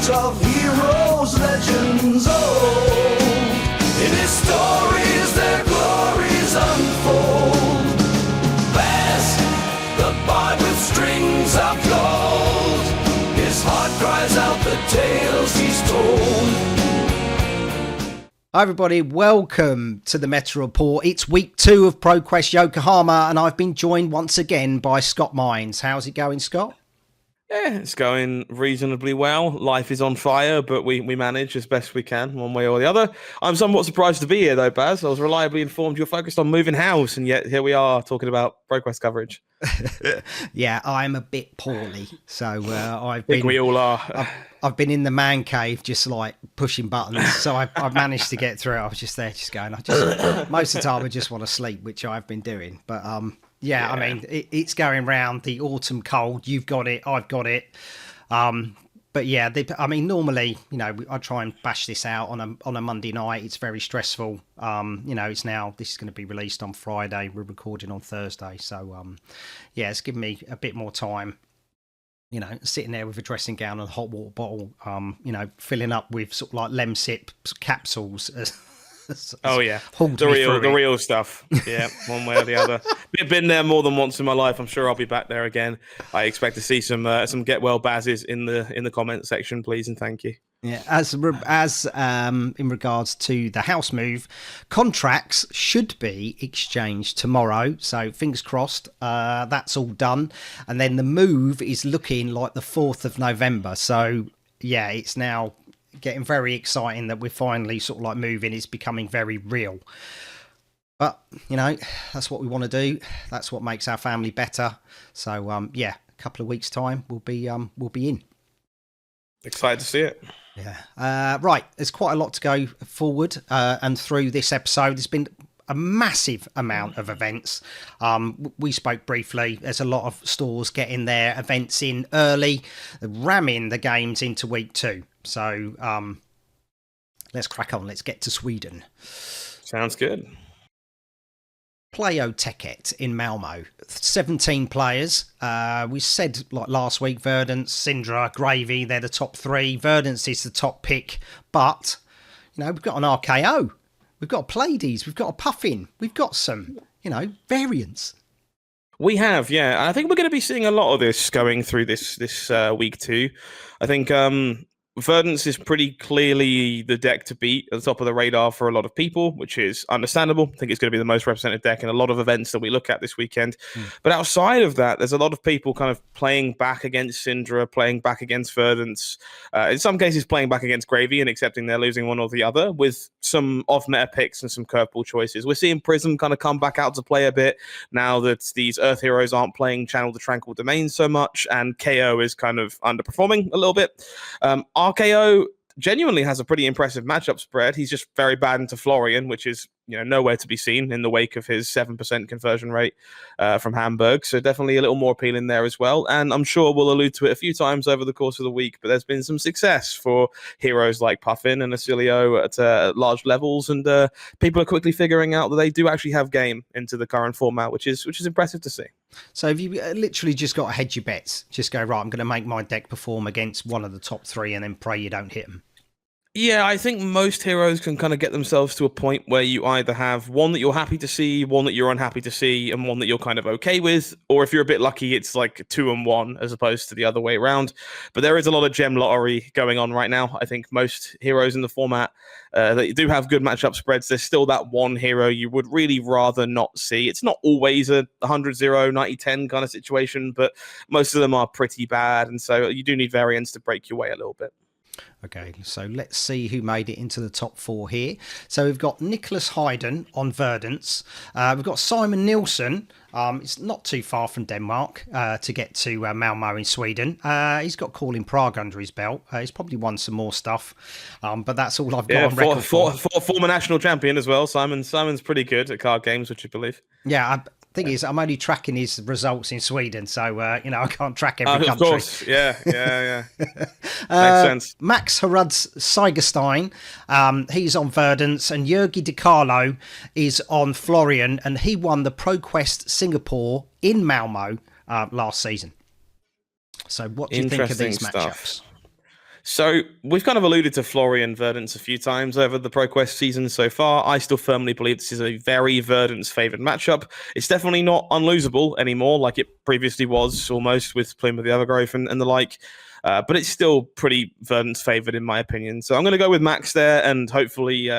of heroes, legends old. In his stories their glories unfold. Baz the Bard with strings of gold. His heart cries out the tales he's told. Hi everybody, welcome to the Meta Report. It's week 2 of Pro Quest Yokohama and I've been joined once again by Scott Mines. How's it going, Scott? Yeah, it's going reasonably well. Life is on fire, but we manage as best we can, one way or the other. I'm somewhat surprised to be here, though, Baz. I was reliably informed you're focused on moving house, and yet here we are talking about Pro Quest coverage. Yeah, I'm a bit poorly, so I think we all are. I've been in the man cave, just like pushing buttons. So I've managed to get through it. I was just there, just going. Most of the time, I just want to sleep, which I've been doing. But yeah, I mean, it's going round the autumn cold. You've got it, I've got it. But yeah, I mean, normally, you know, I try and bash this out on a Monday night. It's very stressful. You know, this is going to be released on Friday. We're recording on Thursday, so yeah, it's given me a bit more time. You know, sitting there with a dressing gown and a hot water bottle. You know, filling up with sort of like Lemsip capsules. Oh yeah, the real stuff. Yeah, one way or the other. Been there more than once in my life. I'm sure I'll be back there again. I expect to see some get well Bazes in the comment section, please and thank you. Yeah, as in regards to the house move, contracts should be exchanged tomorrow. So fingers crossed, that's all done. And then the move is looking like the 4th of November. So yeah, it's now getting very exciting that we're finally sort of like moving. It's becoming very real. But, you know, that's what we want to do. That's what makes our family better. So, yeah, a couple of weeks' time, we'll be in. Excited to see it. Yeah. Right. There's quite a lot to go forward and through this episode. There's been a massive amount of events. We spoke briefly. There's a lot of stores getting their events in early, ramming the games into week 2. So let's crack on. Let's get to Sweden. Sounds good. Playoteket in Malmo, 17 players. We said like last week, Verdance, Syndra, Gravy, they're the top 3. Verdance is the top pick, but you know, we've got an RKO, we've got a Pleiades, we've got a Puffin, we've got some, you know, variants. We have, yeah. I think we're going to be seeing a lot of this going through this week 2. I think Verdance is pretty clearly the deck to beat at the top of the radar for a lot of people, which is understandable. I think it's going to be the most represented deck in a lot of events that we look at this weekend. But outside of that, there's a lot of people kind of playing back against Syndra, playing back against Verdance, in some cases playing back against Gravy and accepting they're losing one or the other with some off-meta picks and some curveball choices. We're seeing Prism kind of come back out to play a bit now that these Earth heroes aren't playing Channel the Tranquil Domain so much, and KO is kind of underperforming a little bit. RKO genuinely has a pretty impressive matchup spread. He's just very bad into Florian, which is, you know, nowhere to be seen in the wake of his 7% conversion rate from Hamburg. So definitely a little more appealing there as well. And I'm sure we'll allude to it a few times over the course of the week, but there's been some success for heroes like Puffin and Acilio at large levels. And people are quickly figuring out that they do actually have game into the current format, which is impressive to see. So have you literally just got to hedge your bets? Just go, right, I'm going to make my deck perform against one of the top 3 and then pray you don't hit them. Yeah, I think most heroes can kind of get themselves to a point where you either have one that you're happy to see, one that you're unhappy to see, and one that you're kind of okay with. Or if you're a bit lucky, it's like 2 and 1 as opposed to the other way around. But there is a lot of gem lottery going on right now. I think most heroes in the format that do have good matchup spreads, there's still that one hero you would really rather not see. It's not always a 100-0, 90-10 kind of situation, but most of them are pretty bad. And so you do need variants to break your way a little bit. Okay, so let's see who made it into the top 4 here. So we've got Nicholas Hayden on Verdance. We've got Simon Nilsson. It's not too far from Denmark to get to Malmo in Sweden. He's got Calling Prague under his belt. He's probably won some more stuff, but that's all I've got on record for. Former national champion as well. Simon's pretty good at card games, would you believe? Yeah, thing is, I'm only tracking his results in Sweden, so you know, I can't track every country. Of course, yeah. Makes sense. Max Harud's Sigerstein, he's on Verdance, and Jurgi Di Carlo is on Florian, and he won the Pro Quest Singapore in Malmo last season. So, what do you think of these matchups? So we've kind of alluded to Florian Verdance a few times over the Pro Quest season so far. I still firmly believe this is a very Verdance favoured matchup. It's definitely not unlosable anymore, like it previously was almost with playing with the Evergrowth and the like. But it's still pretty Verdance favoured in my opinion. So I'm going to go with Max there, and hopefully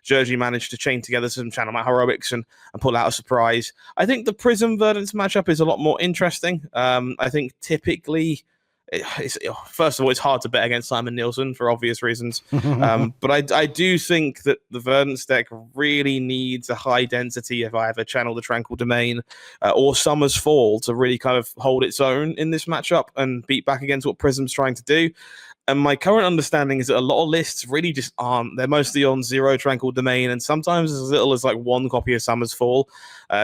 Jersey managed to chain together some Channel Mat heroics and pull out a surprise. I think the Prism Verdance matchup is a lot more interesting. I think typically... First of all, it's hard to bet against Simon Nielsen for obvious reasons. But I do think that the Verdance deck really needs a high density, if I ever channel the Tranquil Domain or Summer's Fall, to really kind of hold its own in this matchup and beat back against what Prism's trying to do. And my current understanding is that a lot of lists really just aren't. They're mostly on 0 Tranquil Domain and sometimes as little as like 1 copy of Summer's Fall.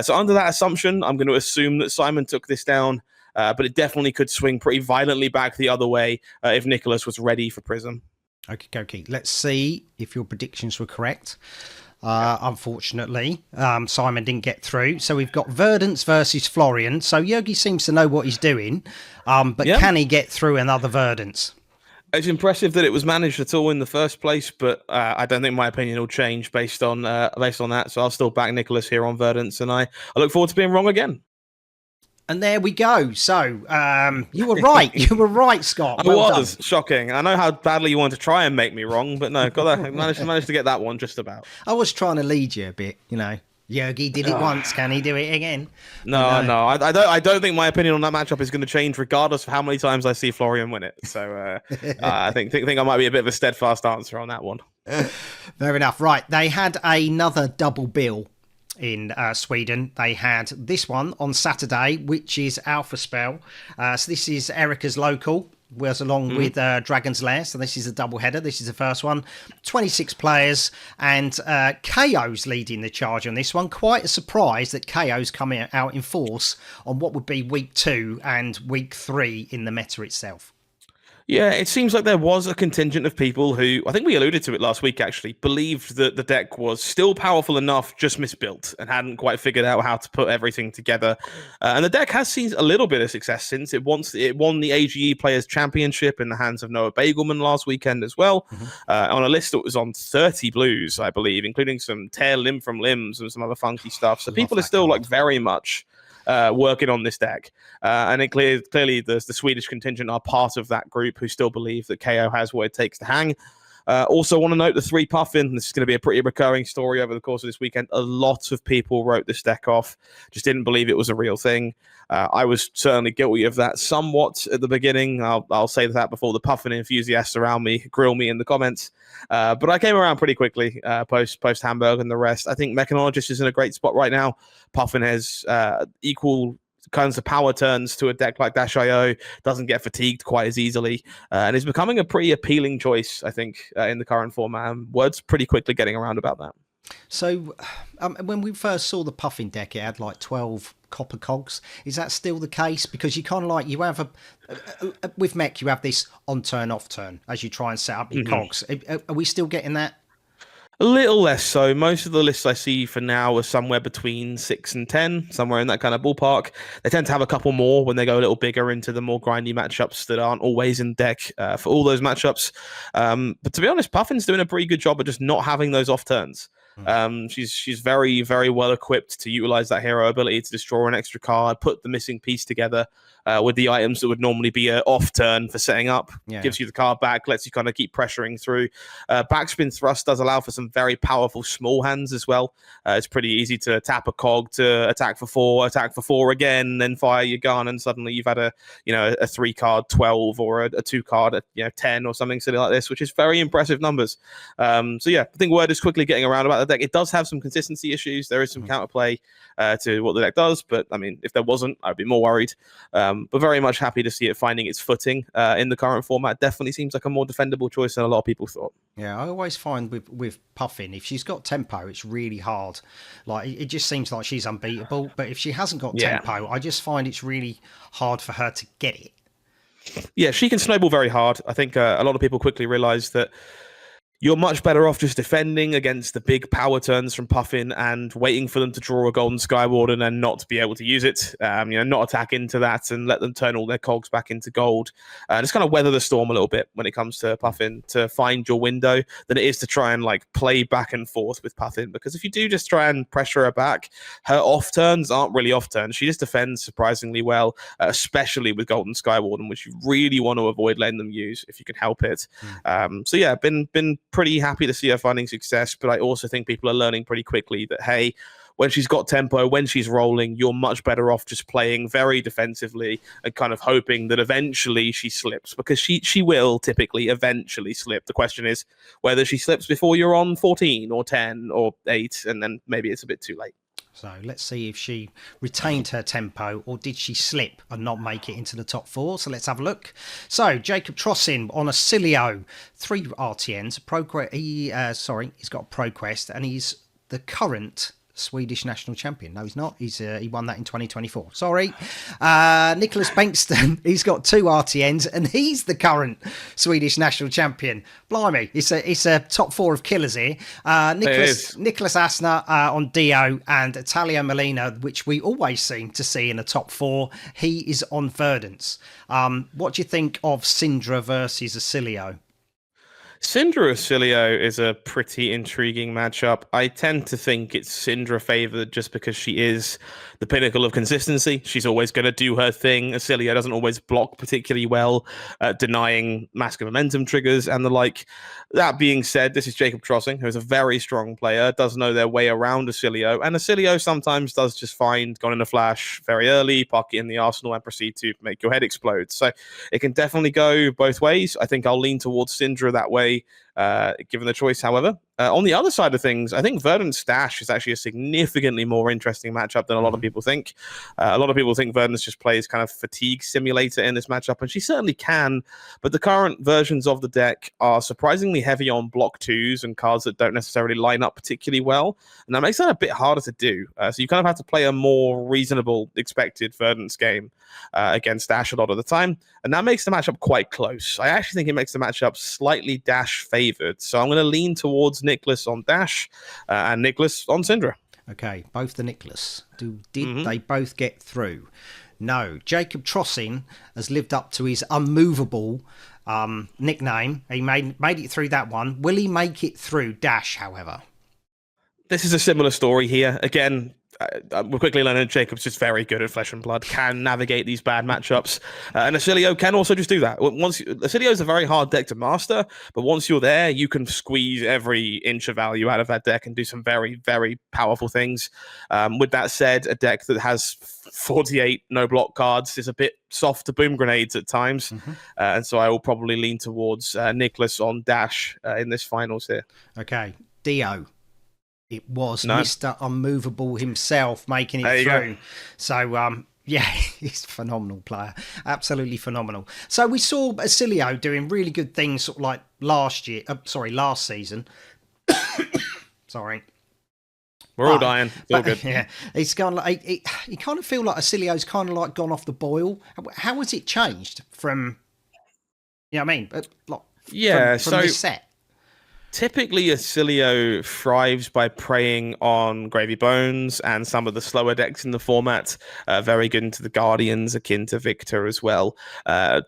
So under that assumption, I'm going to assume that Simon took this down. But it definitely could swing pretty violently back the other way if Nicholas was ready for Prism. Okay. Let's see if your predictions were correct. Unfortunately, Simon didn't get through. So we've got Verdance versus Florian. So Yogi seems to know what he's doing. But can he get through another Verdance? It's impressive that it was managed at all in the first place, but I don't think my opinion will change based on that. So I'll still back Nicholas here on Verdance, and I look forward to being wrong again. And there we go. So you were right. You were right, Scott. Well done. Shocking. I know how badly you wanted to try and make me wrong, but no, managed to get that one just about. I was trying to lead you a bit, Yogi did it once. Can he do it again? No. I don't think my opinion on that matchup is going to change, regardless of how many times I see Florian win it. So I think I might be a bit of a steadfast answer on that one. Fair enough. Right, they had another double bill in Sweden. They had this one on Saturday, which is Alpha Spell. So this is Erica's local, was along with Dragon's Lair. So this is a double header. This is the first one. 26 players, and KO's leading the charge on this one. Quite a surprise that KO's coming out in force on what would be week 2 and week 3 in the meta itself. Yeah, it seems like there was a contingent of people who, I think we alluded to it last week actually, believed that the deck was still powerful enough, just misbuilt, and hadn't quite figured out how to put everything together. And the deck has seen a little bit of success since. It won the AGE Players Championship in the hands of Noah Bagelman last weekend as well, on a list that was on 30 blues, I believe, including some Tear Limb from Limbs and some other funky stuff. So people are still like very much working on this deck. And it clearly the Swedish contingent are part of that group who still believe that KO has what it takes to hang. Also want to note the 3 Puffin. This is going to be a pretty recurring story over the course of this weekend. A lot of people wrote this deck off, just didn't believe it was a real thing. I was certainly guilty of that somewhat at the beginning. I'll say that before the Puffin enthusiasts around me grill me in the comments. But I came around pretty quickly post Hamburg and the rest. I think Mechanologist is in a great spot right now. Puffin has equal kinds of power turns to a deck like Dash.io, doesn't get fatigued quite as easily, and is becoming a pretty appealing choice, I think, in the current format. Word's pretty quickly getting around about that. So when we first saw the Puffin deck, it had like 12 copper cogs. Is that still the case? Because you kind of like, you have with mech, you have this on turn, off turn as you try and set up your cogs. Are we still getting that? A little less so. Most of the lists I see for now are somewhere between 6 and 10, somewhere in that kind of ballpark. They tend to have a couple more when they go a little bigger into the more grindy matchups that aren't always in deck for all those matchups. But to be honest, Puffin's doing a pretty good job of just not having those off turns. She's very, very well equipped to utilize that hero ability to just draw an extra card, put the missing piece together with the items that would normally be an off turn for setting up. Gives you the card back, lets you kind of keep pressuring through. Backspin Thrust does allow for some very powerful small hands as well. It's pretty easy to tap a cog to attack for 4 again, then fire your gun, and suddenly you've had a 3-card 12 or a 2-card 10 or something silly like this, which is very impressive numbers. So yeah, I think word is quickly getting around about the deck. It does have some consistency issues. There is some counterplay to what the deck does, but I mean, if there wasn't, I'd be more worried. But very much happy to see it finding its footing in the current format. Definitely seems like a more defendable choice than a lot of people thought. Yeah, I always find with Puffin, if she's got tempo, it's really hard. Like, it just seems like she's unbeatable. But if she hasn't got tempo, I just find it's really hard for her to get it. Yeah, she can snowball very hard. I think a lot of people quickly realise that you're much better off just defending against the big power turns from Puffin and waiting for them to draw a Golden Skywarden and not to be able to use it. Not attack into that and let them turn all their cogs back into gold. Just kind of weather the storm a little bit when it comes to Puffin to find your window than it is to try and like play back and forth with Puffin. Because if you do just try and pressure her back, her off turns aren't really off turns. She just defends surprisingly well, especially with Golden Skywarden, which you really want to avoid letting them use if you can help it. So yeah, been pretty happy to see her finding success, but I also think people are learning pretty quickly that, hey, when she's got tempo, when she's rolling, you're much better off just playing very defensively and kind of hoping that eventually she slips, because she will typically eventually slip. The question is whether she slips before you're on 14 or 10 or 8, and then maybe it's a bit too late. So let's see if she retained her tempo or did she slip and not make it into the top 4. So let's have a look. So Jacob Trossin on a Cilio, 3 RTNs. He's got a Pro Quest and he's the current Swedish national champion. No, he's not. He won that in 2024. Sorry. Nicholas Bankston, he's got 2 RTNs and he's the current Swedish national champion. Blimey, it's a top 4 of killers here. Nicholas Asner on Dio and Talia Molina, which we always seem to see in the top 4. He is on Verdance. What do you think of Syndra versus Acilio? Syndra Acilio is a pretty intriguing matchup. I tend to think it's Syndra favored just because she is the pinnacle of consistency. She's always going to do her thing. Acilio doesn't always block particularly well, denying massive momentum triggers and the like. That being said, this is Jacob Trossing, who is a very strong player, does know their way around Acilio, and Acilio sometimes does just find Gone in a Flash very early, park it in the arsenal, and proceed to make your head explode. So it can definitely go both ways. I think I'll lean towards Syndra that way, given the choice, however. On the other side of things, I think Verdant Stash is actually a significantly more interesting matchup than a lot of people think. A lot of people think Verdant just plays kind of fatigue simulator in this matchup, and she certainly can, but the current versions of the deck are surprisingly heavy on block 2s and cards that don't necessarily line up particularly well, and that makes that a bit harder to do. So you kind of have to play a more reasonable expected Verdant's game against Dash a lot of the time, and that makes the matchup quite close. I actually think it makes the matchup slightly Dash favored, so I'm going to lean towards Nicholas on Dash and Nicholas on Syndra. Okay, both the Nicholas. Did they both get through? No. Jacob Trossin has lived up to his unmovable nickname. He made it through that one. Will he make it through Dash, however? This is a similar story here. Again, we're quickly learning Jacob's just very good at Flesh and Blood, can navigate these bad matchups, and Acilio can also just do that. Acilio is a very hard deck to master, but once you're there, you can squeeze every inch of value out of that deck and do some very, very powerful things. With that said, a deck that has 48 no block cards is a bit soft to boom grenades at times, and so I will probably lean towards Nicholas on Dash in this finals here. Okay, Dio. It was Mr. Unmovable himself making it through. So, yeah, he's a phenomenal player. Absolutely phenomenal. So we saw Acilio doing really good things sort of like last season. Sorry. We're all dying. It's all good. Yeah, it's gone like you kind of feel like Acilio's kind of like gone off the boil. How has it changed from, you know what I mean? From this set? Typically, Acilio thrives by preying on Gravy Bones and some of the slower decks in the format. Very good into the Guardians, akin to Victor as well.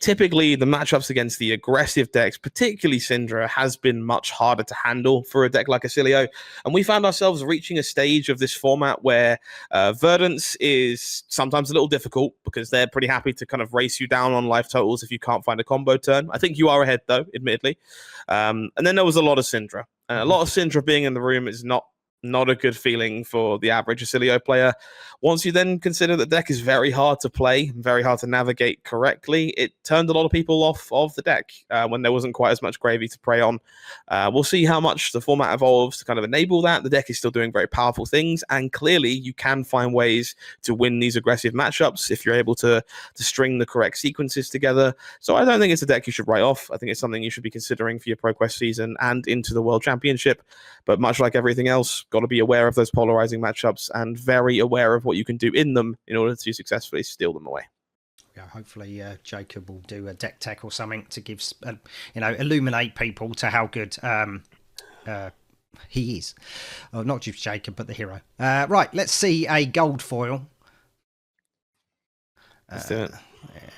Typically, the matchups against the aggressive decks, particularly Syndra, has been much harder to handle for a deck like Acilio. And we found ourselves reaching a stage of this format where Verdance is sometimes a little difficult because they're pretty happy to kind of race you down on life totals if you can't find a combo turn. I think you are ahead, though, admittedly. And then there was a lot of Syndra. A lot of Syndra being in the room is not a good feeling for the average Acilio player. Once you then consider the deck is very hard to play, very hard to navigate correctly, it turned a lot of people off of the deck when there wasn't quite as much gravy to prey on. We'll see how much the format evolves to kind of enable that. The deck is still doing very powerful things, and clearly you can find ways to win these aggressive matchups if you're able to string the correct sequences together. So I don't think it's a deck you should write off. I think it's something you should be considering for your Pro Quest season and into the World Championship. But much like everything else, got to be aware of those polarizing matchups and very aware of what you can do in them in order to successfully steal them away. Yeah, hopefully Jacob will do a deck tech or something to give, illuminate people to how good he is. Oh, not just Jacob, but the hero. Right, let's see a gold foil. Let's do it.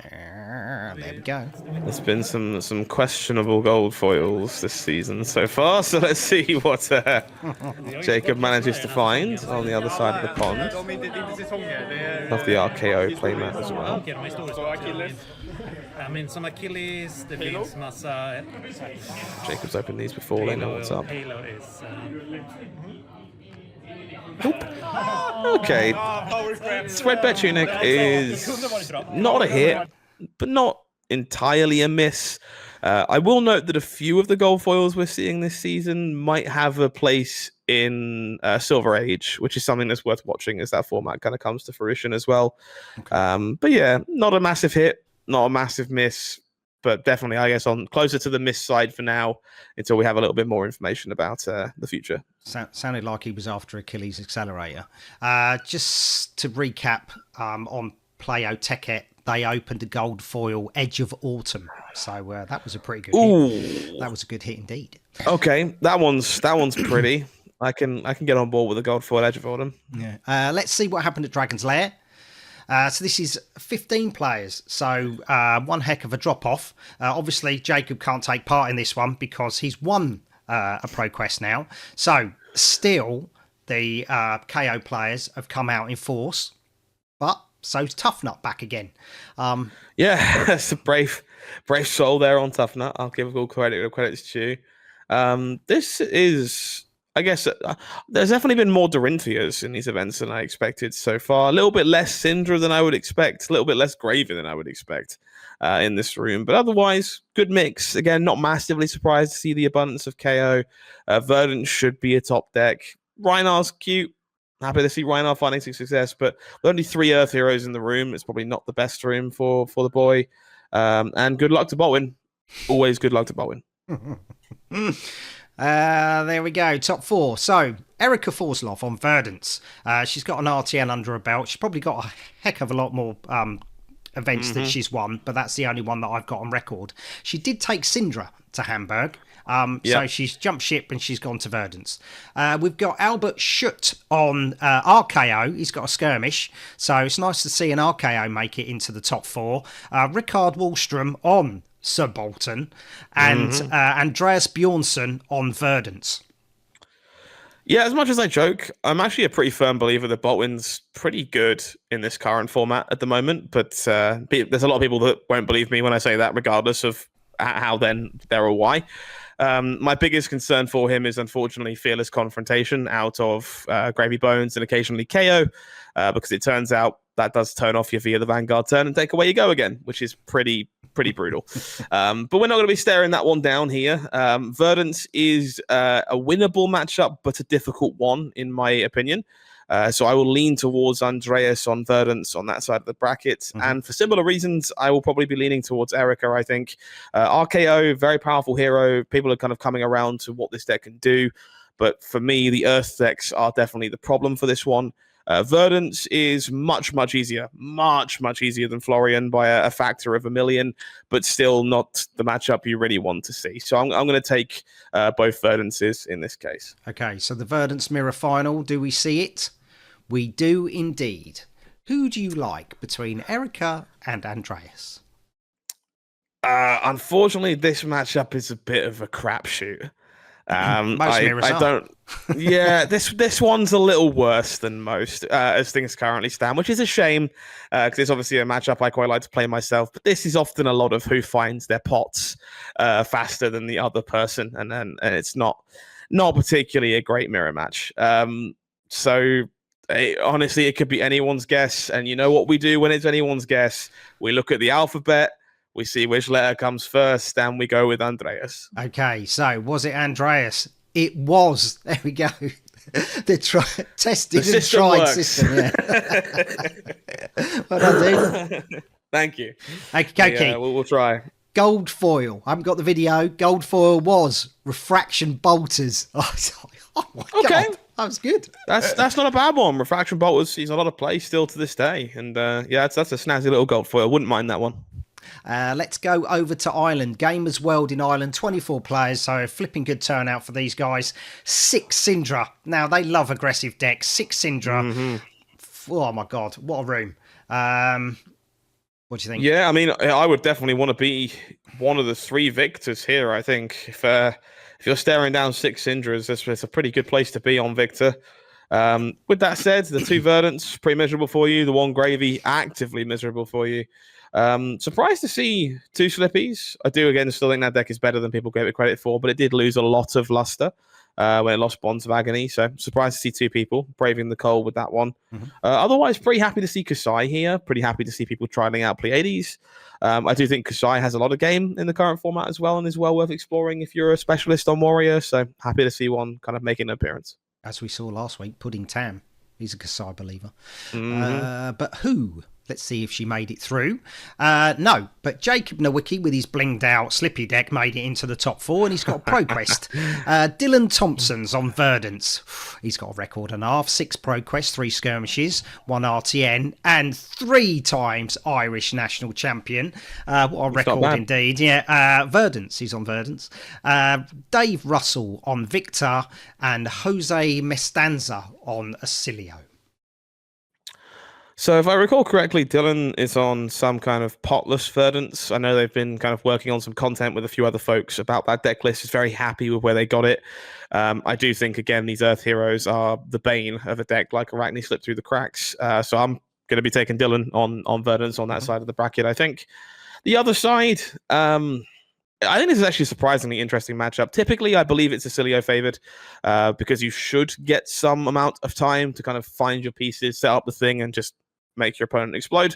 There we go. There's been some questionable gold foils this season so far, so let's see what Jacob manages to find on the other side of the pond. Love the RKO playmat as well. Som Achilles, det finns massa... Jacob's opened these before, they know what's up. Halo is... Okay, Threadbare Tunic is not a hit, but not entirely a miss. I will note that a few of the gold foils we're seeing this season might have a place in Silver Age, which is something that's worth watching as that format kind of comes to fruition as well. Okay. But yeah, not a massive hit, not a massive miss, but definitely, I guess, on closer to the miss side for now until we have a little bit more information about the future. Sounded like he was after Achilles Accelerator. Just to recap, on Playo Teket, they opened a gold foil Edge of Autumn. So that was a pretty good hit. That was a good hit indeed. Okay, that one's pretty. I can get on board with the gold foil Edge of Autumn. Yeah. Let's see what happened at Dragon's Lair. So this is 15 players, so one heck of a drop-off. Obviously, Jacob can't take part in this one because he's won a Pro Quest now. So, still, the KO players have come out in force, but so's Tough Nut back again. Yeah, that's a brave soul there on Tough Nut. I'll give all credit where credit's due. This is... I guess there's definitely been more Dorinthias in these events than I expected so far. A little bit less Syndra than I would expect. A little bit less Graven than I would expect in this room. But otherwise, good mix. Again, not massively surprised to see the abundance of KO. Verdant should be a top deck. Reinhar's cute. Happy to see Reinhar finding some success. But with only 3 Earth heroes in the room, it's probably not the best room for the boy. And good luck to Botwin. Always good luck to Botwin. There we go, top 4. So, Erica Forsloff on Verdance. She's got an RTN under her belt. She's probably got a heck of a lot more events that she's won, but that's the only one that I've got on record. She did take Syndra to Hamburg. So she's jumped ship and she's gone to Verdance. We've got Albert Schutt on RKO. He's got a skirmish. So it's nice to see an RKO make it into the top 4. Rickard Wallstrom on Sir Bolton, and Andreas Bjornsson on Verdance. Yeah, as much as I joke, I'm actually a pretty firm believer that Botwin's pretty good in this current format at the moment, but there's a lot of people that won't believe me when I say that, regardless of how then there or why. My biggest concern for him is unfortunately fearless confrontation out of Gravy Bones and occasionally KO, because it turns out that does turn off your Via the Vanguard turn and take away you go again, which is pretty brutal. But we're not going to be staring that one down here. Verdance is a winnable matchup, but a difficult one, in my opinion. So I will lean towards Andreas on Verdance on that side of the bracket. And for similar reasons, I will probably be leaning towards Erica, I think. RKO, very powerful hero. People are kind of coming around to what this deck can do. But for me, the Earth decks are definitely the problem for this one. Verdance is much easier than Florian by a factor of 1,000,000, but still not the matchup you really want to see. So I'm going to take both Verdances in this case. Okay, so the Verdance Mirror Final, do we see it? We do indeed. Who do you like between Erica and Andreas? Unfortunately, this matchup is a bit of a crapshoot. I don't. Yeah, this one's a little worse than most as things currently stand, which is a shame because it's obviously a matchup I quite like to play myself. But this is often a lot of who finds their pots faster than the other person, and it's not particularly a great mirror match. Honestly, it could be anyone's guess, and you know what we do when it's anyone's guess? We look at the alphabet. We see which letter comes first, and we go with Andreas. Okay, so was it Andreas? It was. There we go. The tested and tried system. Yeah. Well done, dude. Thank you. Okay. Yeah, we'll try. Gold foil. I haven't got the video. Gold foil was Refraction Bolters. Oh my God. That was good. That's not a bad one. Refraction Bolters, he's a lot of play still to this day. And that's a snazzy little gold foil. Wouldn't mind that one. Let's go over to Ireland. Gamers World in Ireland, 24 players, so a flipping good turnout for these guys. 6 Syndra. Now, they love aggressive decks. 6 Syndra. Oh, my God. What a room. What do you think? Yeah, I mean, I would definitely want to be one of the 3 victors here, I think. If you're staring down 6 Syndras, it's a pretty good place to be on Victor. With that said, the 2 Verdants, pretty miserable for you. The 1 Gravy, actively miserable for you. Surprised to see 2 Slippies. I do, again, still think that deck is better than people gave it credit for, but it did lose a lot of luster when it lost Bonds of Agony. So surprised to see 2 people braving the cold with that one. Otherwise, pretty happy to see Kasai here. Pretty happy to see people trialing out Pleiades. I do think Kasai has a lot of game in the current format as well and is well worth exploring if you're a specialist on Warrior. So happy to see one kind of making an appearance. As we saw last week, Pudding Tam. He's a Kasai believer. But who? Let's see if she made it through. No, but Jacob Nowicki with his blinged out Slippy deck made it into the top 4, and he's got a Pro Quest. Dylan Thompson's on Verdance. He's got a record and a half, 6 Pro Quest, 3 skirmishes, 1 RTN, and 3 times Irish national champion. What a record indeed. Yeah, Verdance, he's on Verdance. Dave Russell on Victor, and Jose Mestanza on Acilio. So if I recall correctly, Dylan is on some kind of potless Verdance. I know they've been kind of working on some content with a few other folks about that deck list. Is very happy with where they got it. I do think, again, these Earth Heroes are the bane of a deck like Arachne slipped through the cracks. So I'm going to be taking Dylan on Verdance on that side of the bracket, I think. The other side, I think this is actually a surprisingly interesting matchup. Typically, I believe it's Acilio favored because you should get some amount of time to kind of find your pieces, set up the thing, and just make your opponent explode.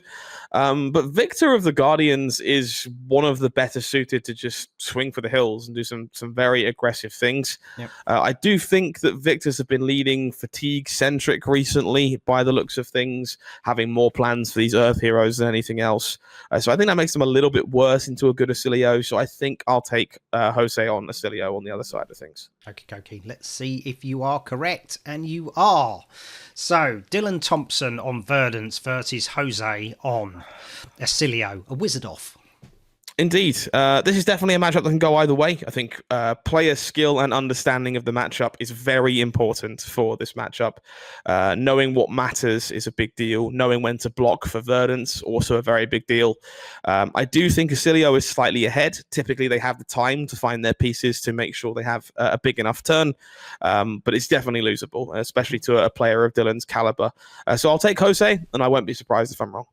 But Victor of the Guardians is one of the better suited to just swing for the hills and do some very aggressive things. Yep. I do think that Victors have been leading fatigue-centric recently by the looks of things, having more plans for these Earth Heroes than anything else. So I think that makes them a little bit worse into a good Acilio. So I think I'll take Jose on Acilio on the other side of things. Okay. Let's see if you are correct, and you are. So Dylan Thompson on Verdance versus Jose on Acilio, a wizard off. Indeed. This is definitely a matchup that can go either way. I think player skill and understanding of the matchup is very important for this matchup. Knowing what matters is a big deal. Knowing when to block for Verdance, also a very big deal. I do think Acilio is slightly ahead. Typically, they have the time to find their pieces to make sure they have a big enough turn. But it's definitely losable, especially to a player of Dylan's caliber. So I'll take Jose, and I won't be surprised if I'm wrong.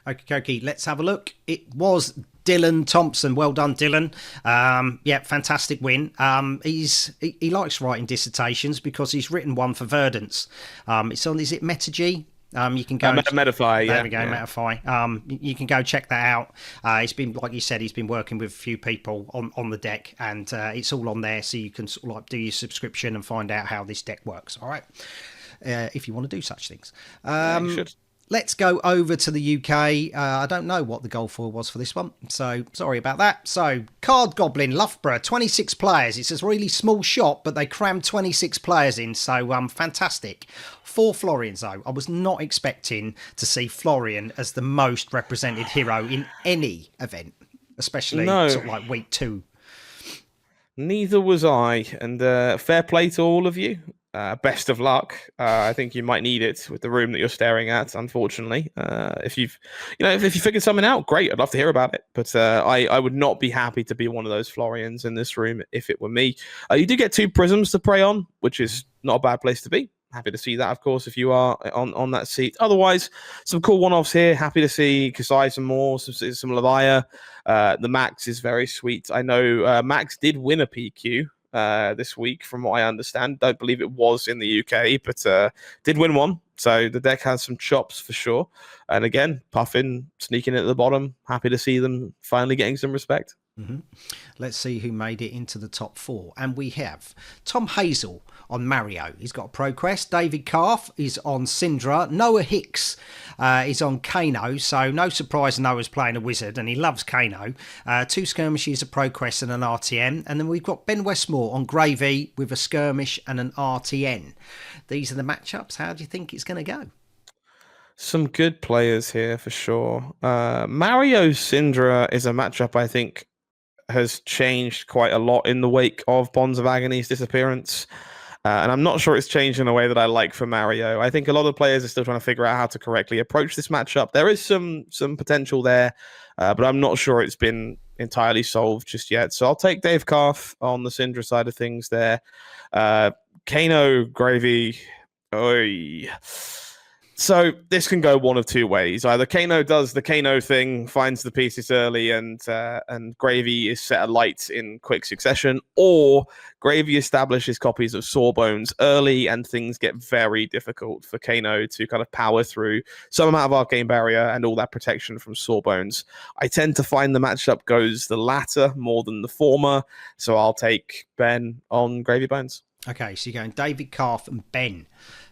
Okay, let's have a look. It was Dylan Thompson. Well done, Dylan. Yeah, fantastic win. He likes writing dissertations because he's written one for Verdance. It's on, is it Metagy? You can go Metafy. There we go, Metafy. You can go check that out. It's been, like you said, he's been working with a few people on the deck, and it's all on there, so you can sort of like do your subscription and find out how this deck works. All right, if you want to do such things. You should. Let's go over to the UK. I don't know what the goal for was for this one, so sorry about that. So, Card Goblin, Loughborough, 26 players. It's a really small shop, but they crammed 26 players in, so fantastic. 4 Florians, though. I was not expecting to see Florian as the most represented hero in any event, especially sort of like week 2. Neither was I, and fair play to all of you. Best of luck. I think you might need it with the room that you're staring at, unfortunately. If you figured something out, great. I'd love to hear about it. But I would not be happy to be one of those Florians in this room if it were me. You do get 2 prisms to prey on, which is not a bad place to be. Happy to see that, of course, if you are on that seat. Otherwise, some cool one-offs here. Happy to see Kasai some more, some Levia. The Max is very sweet. I know Max did win a PQ this week, from what I understand. Don't believe it was in the UK, but did win one. So the deck has some chops for sure. And again, Puffin sneaking at the bottom. Happy to see them finally getting some respect. Mm-hmm. Let's see who made it into the top 4. And we have Tom Hazel on Mario. He's got a Pro Quest. David Calf is on Syndra. Noah Hicks is on Kano. So no surprise Noah's playing a wizard, and he loves Kano. 2 skirmishes, a Pro Quest and an RTN. And then we've got Ben Westmore on Gravy with a skirmish and an RTN. These are the matchups. How do you think it's going to go? Some good players here for sure. Mario Syndra is a matchup I think has changed quite a lot in the wake of Bonds of Agony's disappearance. And I'm not sure it's changed in a way that I like for Mario. I think a lot of players are still trying to figure out how to correctly approach this matchup. There is some potential there, but I'm not sure it's been entirely solved just yet. So I'll take Dave Carf on the Syndra side of things there. Kano Gravy. Oy. So this can go one of two ways. Either Kano does the Kano thing, finds the pieces early, and Gravy is set alight in quick succession, or Gravy establishes copies of Sawbones early, and things get very difficult for Kano to kind of power through some amount of Arcane Barrier and all that protection from Sawbones. I tend to find the matchup goes the latter more than the former, so I'll take Ben on Gravy Bones. Okay, so you're going David Carf and Ben.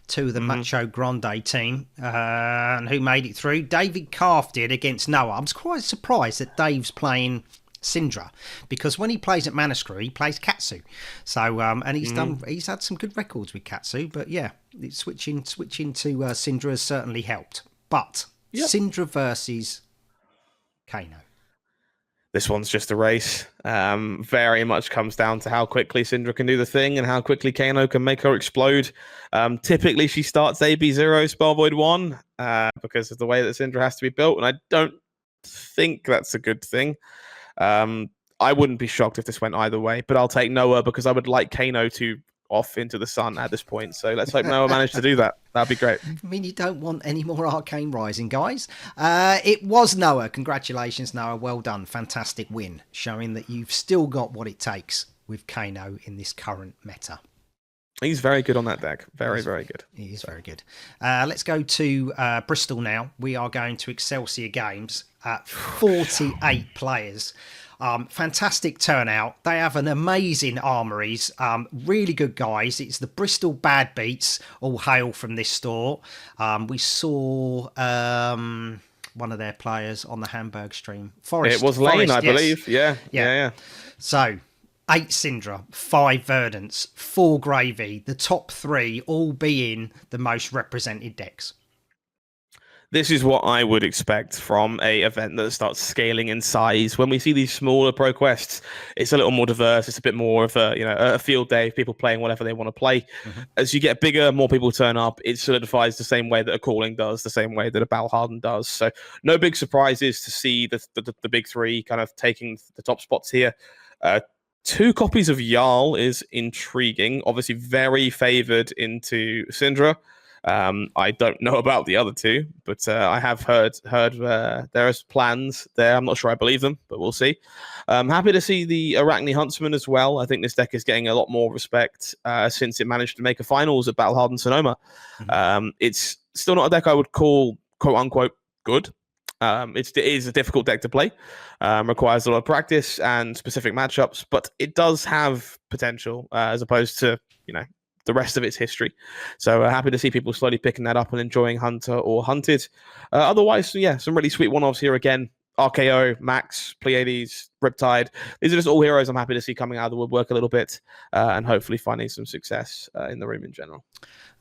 To the Macho Grande team, and who made it through. David Carf did against Noah. I'm quite surprised that Dave's playing Syndra, because when he plays at Manascrew, he plays Katsu. So, and he's had some good records with Katsu. But yeah, switching to Syndra has certainly helped. But Syndra versus Kano. This one's just a race. Very much comes down to how quickly Syndra can do the thing and how quickly Kano can make her explode. Typically, she starts AB0 Spell Void 1 because of the way that Syndra has to be built, and I don't think that's a good thing. I wouldn't be shocked if this went either way, but I'll take Noah because I would like Kano to off into the sun at this point. So let's hope Noah managed to do that. That'd be great. I mean, you don't want any more Arcane Rising, guys. It was Noah. Congratulations, Noah. Well done. Fantastic win, showing that you've still got what it takes with Kano in this current meta. He's very good on that deck. Very good. He is very good. Let's go to Bristol now. We are going to Excelsior Games at 48 players. Fantastic turnout. They have an amazing armories. Really good guys. It's the Bristol Bad Beats. All hail from this store. We saw one of their players on the Hamburg stream. Forest. It was Lane, I believe. Yeah. So 8 Syndra, 5 Verdants, 4 Gravy. The top 3 all being the most represented decks. This is what I would expect from a event that starts scaling in size. When we see these smaller Pro Quests, it's a little more diverse. It's a bit more of a field day, people playing whatever they want to play. Mm-hmm. As you get bigger, more people turn up. It solidifies the same way that a Calling does, the same way that a Balharden does. So no big surprises to see the big 3 kind of taking the top spots here. 2 copies of Jarl is intriguing. Obviously very favored into Syndra. I don't know about the other 2, but I have heard there's plans there. I'm not sure I believe them, but we'll see. I'm happy to see the Arachne Huntsman as well. I think this deck is getting a lot more respect since it managed to make a finals at Battle Hardened Sonoma. Mm-hmm. It's still not a deck I would call quote unquote good. It is a difficult deck to play, requires a lot of practice and specific matchups, but it does have potential as opposed to, the rest of its history. So happy to see people slowly picking that up and enjoying Hunter or Hunted. Otherwise, some really sweet one-offs here again. RKO, Max, Pleiades, Riptide. These are just all heroes I'm happy to see coming out of the woodwork a little bit and hopefully finding some success in the room in general.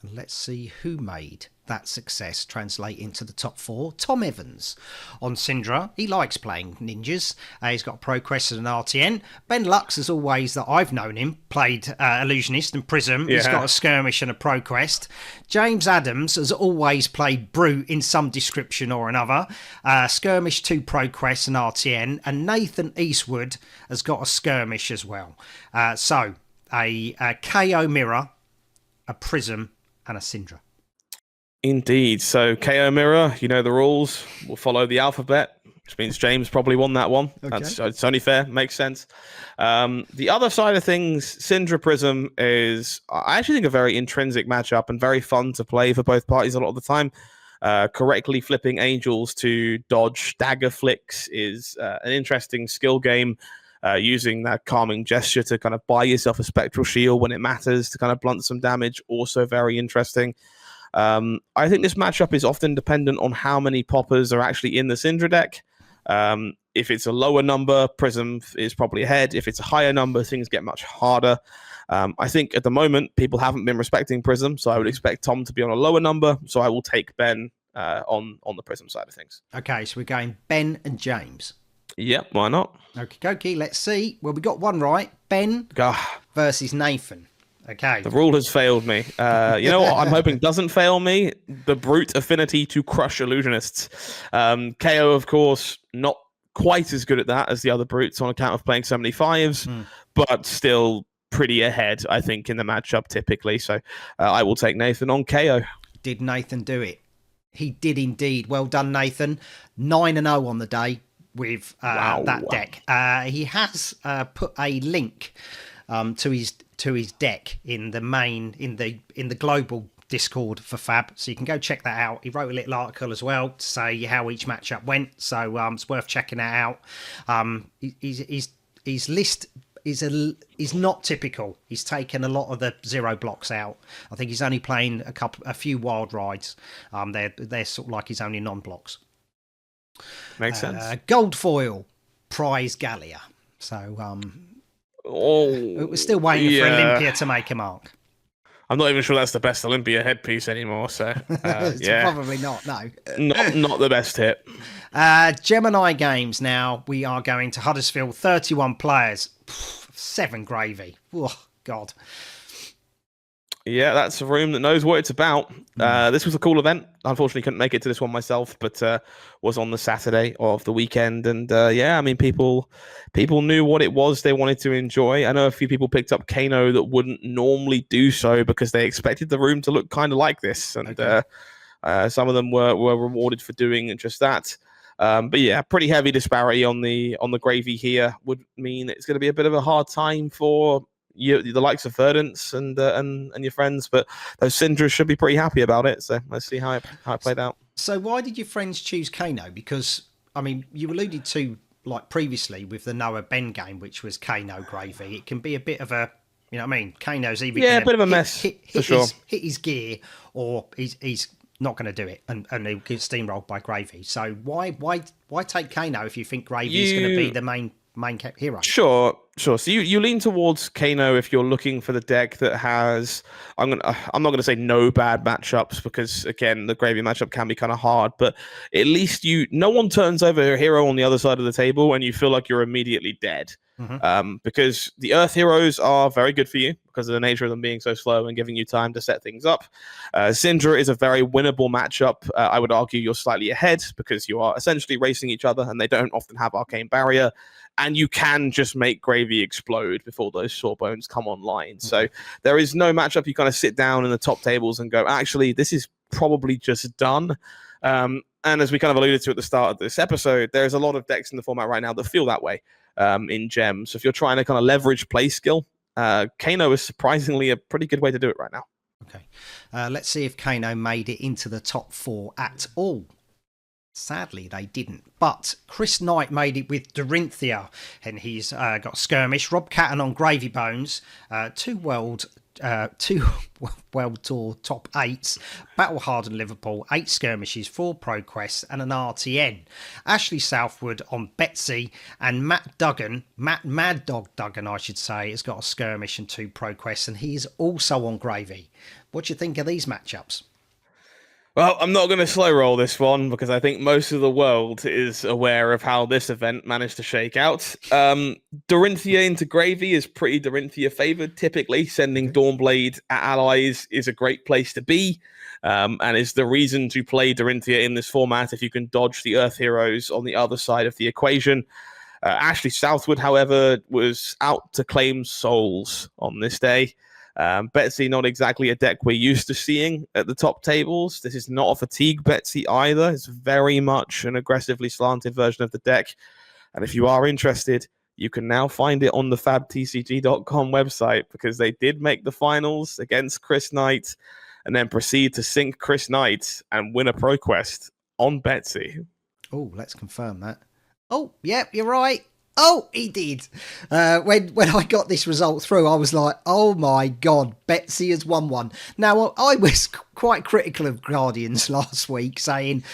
And let's see who made that success translate into the top 4. Tom Evans on Syndra. He likes playing ninjas. He's got Pro Quest and an RTN. Ben Lux, as always, that I've known him, played Illusionist and Prism. Yeah. He's got a Skirmish and a Pro Quest. James Adams has always played Brute in some description or another. Skirmish, 2 Pro Quests and RTN. And Nathan Eastwood has got a Skirmish as well. So a KO Mirror, a Prism, and a Syndra. Indeed. So KO Mirror, you know the rules. We'll follow the alphabet, which means James probably won that one. Okay. It's only fair. Makes sense. The other side of things, Syndra Prism is, I actually think, a very intrinsic matchup and very fun to play for both parties a lot of the time. Correctly flipping angels to dodge dagger flicks is an interesting skill game. Using that calming gesture to kind of buy yourself a spectral shield when it matters to kind of blunt some damage, also very interesting. I think this matchup is often dependent on how many poppers are actually in the Syndra deck. If it's a lower number, Prism is probably ahead. If it's a higher number, things get much harder. I think at the moment, people haven't been respecting Prism, so I would expect Tom to be on a lower number, so I will take Ben on the Prism side of things. Okay, so we're going Ben and James. Yep, why not? Okay, let's see. Well, we got one right. Ben versus Nathan. Okay. The rule has failed me. You know what I'm hoping doesn't fail me? The brute affinity to crush illusionists. KO, of course, not quite as good at that as the other brutes on account of playing so many fives, but still pretty ahead, I think, in the matchup typically. So I will take Nathan on KO. Did Nathan do it? He did indeed. Well done, Nathan. 9-0 on the day with that deck. He has put a link to his deck in the global Discord for Fab, so you can go check that out. He wrote a little article as well to say how each matchup went, so it's worth checking that out. His list is not typical. He's taken a lot of the 0 blocks out. I think he's only playing a few wild rides. They're sort of like his only non-blocks. Makes sense. Gold foil prize Gallia. So it was still waiting for Olympia to make a mark. I'm not even sure that's the best Olympia headpiece anymore. So it's probably not. No, not the best hit. Gemini Games. Now we are going to Huddersfield. 31 players, 7 gravy. Oh God. Yeah, that's a room that knows what it's about. This was a cool event. Unfortunately, couldn't make it to this one myself, but was on the Saturday of the weekend. And yeah, I mean, people knew what it was they wanted to enjoy. I know a few people picked up Kano that wouldn't normally do so because they expected the room to look kind of like this. And some of them were rewarded for doing just that. But yeah, pretty heavy disparity on the gravy here would mean it's going to be a bit of a hard time for the likes of Verdance and your friends, but those Syndras should be pretty happy about it. So let's see how it played out. So why did your friends choose Kano? Because I mean, you alluded to like previously with the Noah Ben game, which was Kano gravy. It can be a bit of a, you know what I mean? Kano's either a bit of a mess for sure. Hit his gear, or he's not going to do it, and he'll get steamrolled by gravy. So why take Kano if you think gravy is going to be the main hero? Sure. So you lean towards Kano if you're looking for the deck that has. I'm not going to say no bad matchups, because again the gravy matchup can be kind of hard, but at least no one turns over a hero on the other side of the table and you feel like you're immediately dead. Because the Earth heroes are very good for you because of the nature of them being so slow and giving you time to set things up. Syndra is a very winnable matchup. I would argue you're slightly ahead because you are essentially racing each other and they don't often have Arcane Barrier. And you can just make gravy explode before those Sawbones come online. So there is no matchup you kind of sit down in the top tables and go, actually, this is probably just done. And as we kind of alluded to at the start of this episode, there's a lot of decks in the format right now that feel that way in Gem. So if you're trying to kind of leverage play skill, Kano is surprisingly a pretty good way to do it right now. Okay. Let's see if Kano made it into the top 4 at all. Sadly, they didn't. But Chris Knight made it with Dorinthia, and he's got Skirmish, Rob Catton on Gravy Bones, 2 World Tour top 8s, Battle Hardened Liverpool, 8 Skirmishes, 4 Pro Quests, and an RTN. Ashley Southwood on Betsy, and Mad Dog Duggan, I should say, has got a Skirmish and 2 Pro Quests, and he's also on Gravy. What do you think of these matchups? Well, I'm not going to slow roll this one because I think most of the world is aware of how this event managed to shake out. Dorinthia into Gravy is pretty Dorinthia favored. Typically, sending Dawnblade at allies is a great place to be, and is the reason to play Dorinthia in this format if you can dodge the Earth heroes on the other side of the equation. Ashley Southwood, however, was out to claim souls on this day. Betsy, not exactly a deck we're used to seeing at the top tables. This is not a fatigue Betsy either. It's very much an aggressively slanted version of the deck. And if you are interested, you can now find it on the fabtcg.com website, because they did make the finals against Chris Knight and then proceed to sink Chris Knight and win a Pro Quest on Betsy. Oh, let's confirm that. Oh, yep, you're right. Oh, he did. When I got this result through, I was like, oh my God, Betsy has won one. Now, I was quite critical of Guardians last week, saying,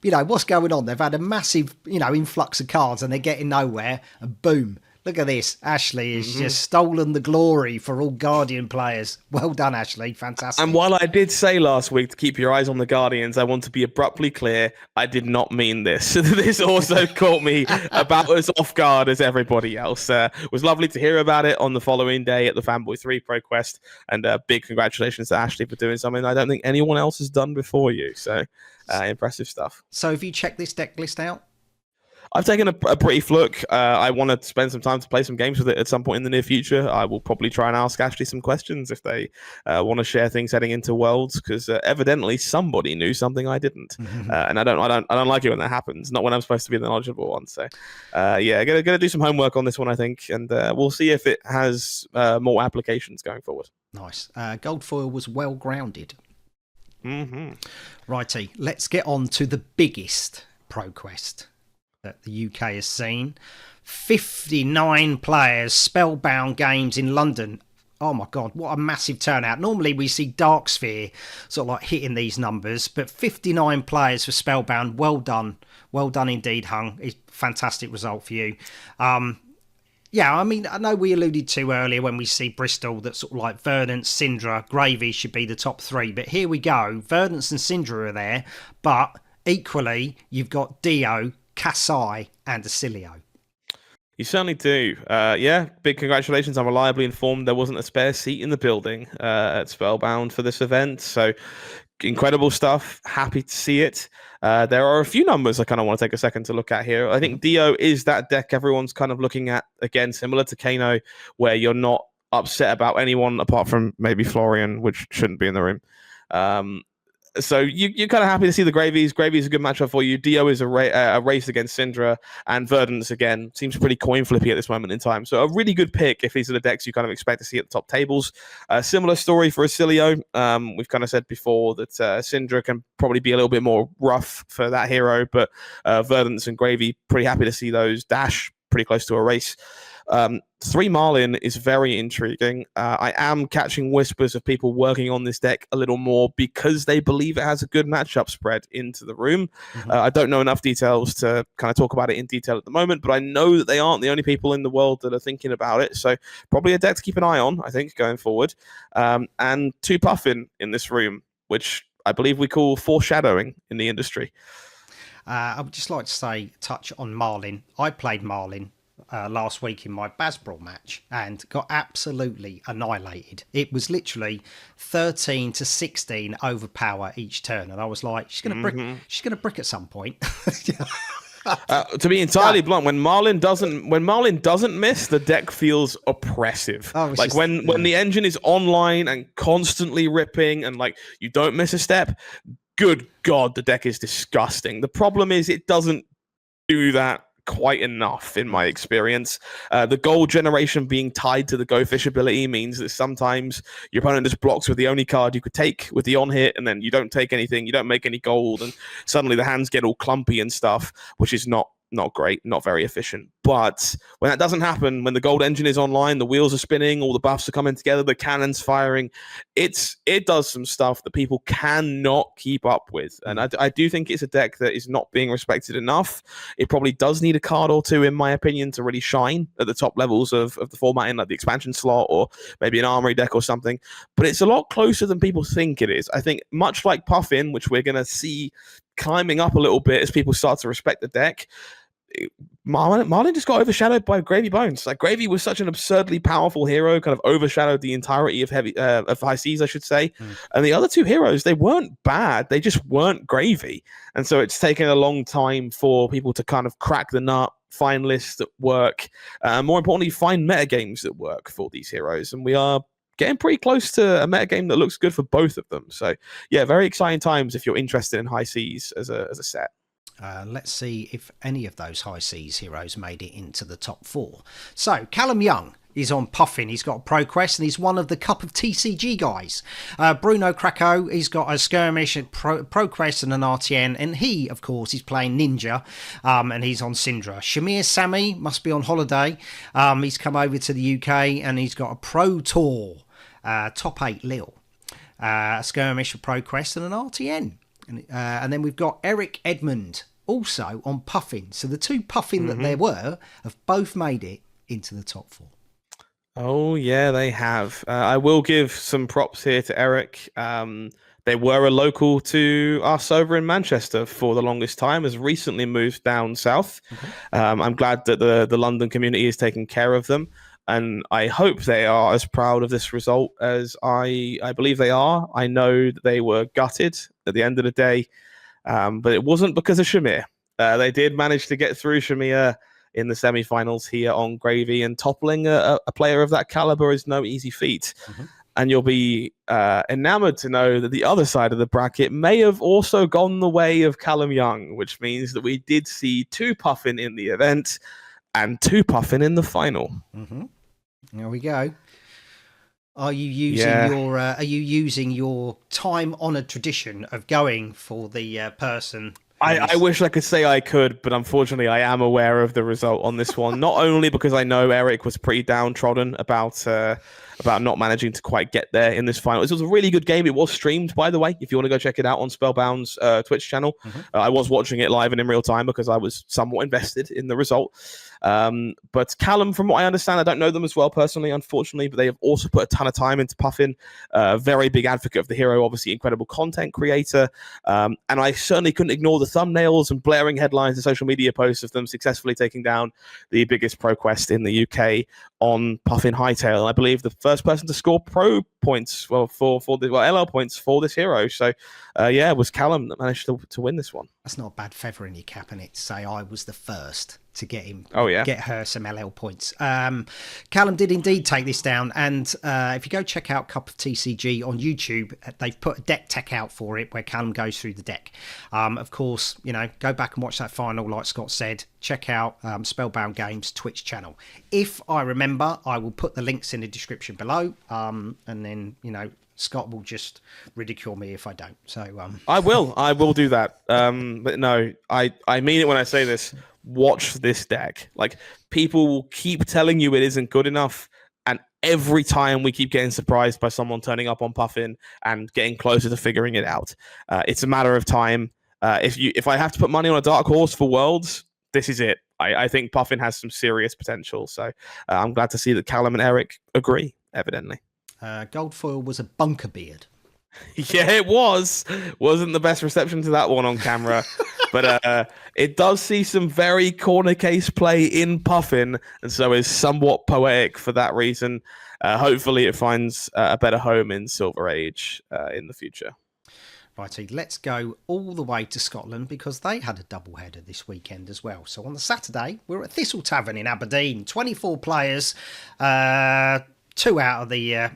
what's going on? They've had a massive, influx of cards and they're getting nowhere. And boom, Look at this. Ashley has just stolen the glory for all Guardian players. Well done, Ashley. Fantastic. And while I did say last week to keep your eyes on the Guardians, I want to be abruptly clear, I did not mean this. This also caught me about as off guard as everybody else. It was lovely to hear about it on the following day at the Fanboy 3 Pro Quest. And big congratulations to Ashley for doing something I don't think anyone else has done before you. So impressive stuff. So have you checked this deck list out? I've taken a brief look. I want to spend some time to play some games with it at some point in the near future. I will probably try and ask Ashley some questions if they want to share things heading into Worlds, because evidently somebody knew something I didn't, and I don't like it when that happens. Not when I'm supposed to be the knowledgeable one. So, yeah, gonna do some homework on this one, I think, and we'll see if it has more applications going forward. Nice. Goldfoil was well grounded. Righty, let's get on to the biggest Pro Quest that the UK has seen. 59 players, Spellbound Games in London. Oh my God, what a massive turnout. Normally we see Darksphere sort of like hitting these numbers, but 59 players for Spellbound. Well done. Well done indeed, Hung. It's a fantastic result for you. Yeah, I mean, I know we alluded to earlier when we see Bristol that sort of like Verdant, Syndra, Gravy should be the top three. But here we go. Verdant and Syndra are there, but equally you've got Dio, Kasai and Acilio. You certainly do. Yeah, big congratulations. I'm reliably informed there wasn't a spare seat in the building at Spellbound for this event. So incredible stuff. Happy to see it. There are a few numbers I kind of want to take a second to look at here. I think Dio is that deck everyone's kind of looking at, again, similar to Kano, where you're not upset about anyone apart from maybe Florian, which shouldn't be in the room. So you're kind of happy to see the Gravies. Gravy's a good matchup for you. Dio is a race against Syndra, and Verdant's, again, seems pretty coin flippy at this moment in time. So a really good pick if these are the decks you kind of expect to see at the top tables. Similar story for Acilio. We've kind of said before that Syndra can probably be a little bit more rough for that hero, but Verdant's and Gravy, pretty happy to see those. Dash, pretty close to a race. 3 Marlin is very intriguing. I am catching whispers of people working on this deck a little more because they believe it has a good matchup spread into the room. I don't know enough details to kind of talk about it in detail at the moment, but I know that they aren't the only people in the world that are thinking about it. So probably a deck to keep an eye on, I think, going forward. And 2 Puffin in this room, which I believe we call foreshadowing in the industry. I would just like to touch on Marlin. I played Marlin last week in my Baz Brawl match and got absolutely annihilated. It was literally 13 to 16 overpower each turn, and I was like, she's gonna brick. She's gonna brick at some point. To be entirely blunt, when Marlin doesn't miss, the deck feels oppressive. Like when the engine is online and constantly ripping, and like you don't miss a step, good God, the deck is disgusting. The problem is it doesn't do that quite enough in my experience. The gold generation being tied to the Go Fish ability means that sometimes your opponent just blocks with the only card you could take with the on hit, and then you don't take anything, you don't make any gold, and suddenly the hands get all clumpy and stuff, which is not great, not very efficient. But when that doesn't happen, when the gold engine is online, the wheels are spinning, all the buffs are coming together, the cannon's firing, it does some stuff that people cannot keep up with. And I do think it's a deck that is not being respected enough. It probably does need a card or two, in my opinion, to really shine at the top levels of the format in like the expansion slot or maybe an armory deck or something. But it's a lot closer than people think it is. I think much like Puffin, which we're going to see climbing up a little bit as people start to respect the deck, Marlin just got overshadowed by Gravy Bones. Like, Gravy was such an absurdly powerful hero, kind of overshadowed the entirety of High Seas, I should say. And the other 2 heroes, they weren't bad, they just weren't Gravy. And so it's taken a long time for people to kind of crack the nut, find lists that work, and more importantly, find metagames that work for these heroes. And we are getting pretty close to a metagame that looks good for both of them. So yeah, very exciting times if you're interested in High Seas as a set. Let's see if any of those High Seas heroes made it into the top 4. So Callum Young is on Puffin. He's got a Pro Quest and he's one of the Cup of TCG guys. Bruno Krakow, he's got a Skirmish, a Pro Quest and an RTN. And he, of course, is playing Ninja and he's on Syndra. Shamir Sami must be on holiday. He's come over to the UK and he's got a Pro Tour, top 8 Lil, a Skirmish, a Pro Quest and an RTN. And then we've got Eric Edmond also on Puffin. So the 2 Puffin that there were have both made it into the top 4. Oh, yeah, they have. I will give some props here to Eric. They were a local to us over in Manchester for the longest time, has recently moved down south. I'm glad that the London community is taking care of them. And I hope they are as proud of this result as I believe they are. I know that they were gutted at the end of the day, but it wasn't because of Shamir. They did manage to get through Shamir in the semi-finals here on Gravy, and toppling a player of that caliber is no easy feat. And you'll be enamored to know that the other side of the bracket may have also gone the way of Callum Young, which means that we did see 2 Puffin in the event and 2 Puffin in the final. There we go. Are you using your time-honored tradition of going for the person? I wish I could say I could, but unfortunately I am aware of the result on this one. Not only because I know Eric was pretty downtrodden about not managing to quite get there in this final. This was a really good game. It was streamed, by the way, if you want to go check it out on Spellbound's Twitch channel. I was watching it live and in real time because I was somewhat invested in the result. But Callum, from what I understand, I don't know them as well personally, unfortunately, but they have also put a ton of time into Puffin. Very big advocate of the hero, obviously incredible content creator. And I certainly couldn't ignore the thumbnails and blaring headlines and social media posts of them successfully taking down the biggest Pro Quest in the UK on Puffin Hightail. I believe the first person to score pro points, for LL points for this hero. So, it was Callum that managed to win this one. That's not a bad feather in your cap, and it to say I was the first to get him. Get her some LL points. Callum did indeed take this down, and if you go check out Cup of TCG on YouTube, they've put a deck tech out for it where Callum goes through the deck. Of course, go back and watch that final, like Scott said. Check out Spellbound Games Twitch channel. If I remember, I will put the links in the description below, and then Scott will just ridicule me if I don't. So I will do that. But no, I mean it when I say this. Watch this deck. Like, people will keep telling you it isn't good enough, and every time we keep getting surprised by someone turning up on Puffin and getting closer to figuring it out. It's a matter of time. If I have to put money on a dark horse for Worlds, this is it. I think Puffin has some serious potential. So I'm glad to see that Callum and Eric agree, evidently. Goldfoil was a bunker beard. Yeah, it was. Wasn't the best reception to that one on camera. But it does see some very corner case play in Puffin, and so is somewhat poetic for that reason. Hopefully it finds a better home in Silver Age in the future. Righty, let's go all the way to Scotland because they had a doubleheader this weekend as well. So on the Saturday, we're at Thistle Tavern in Aberdeen. 24 players. 2 out of the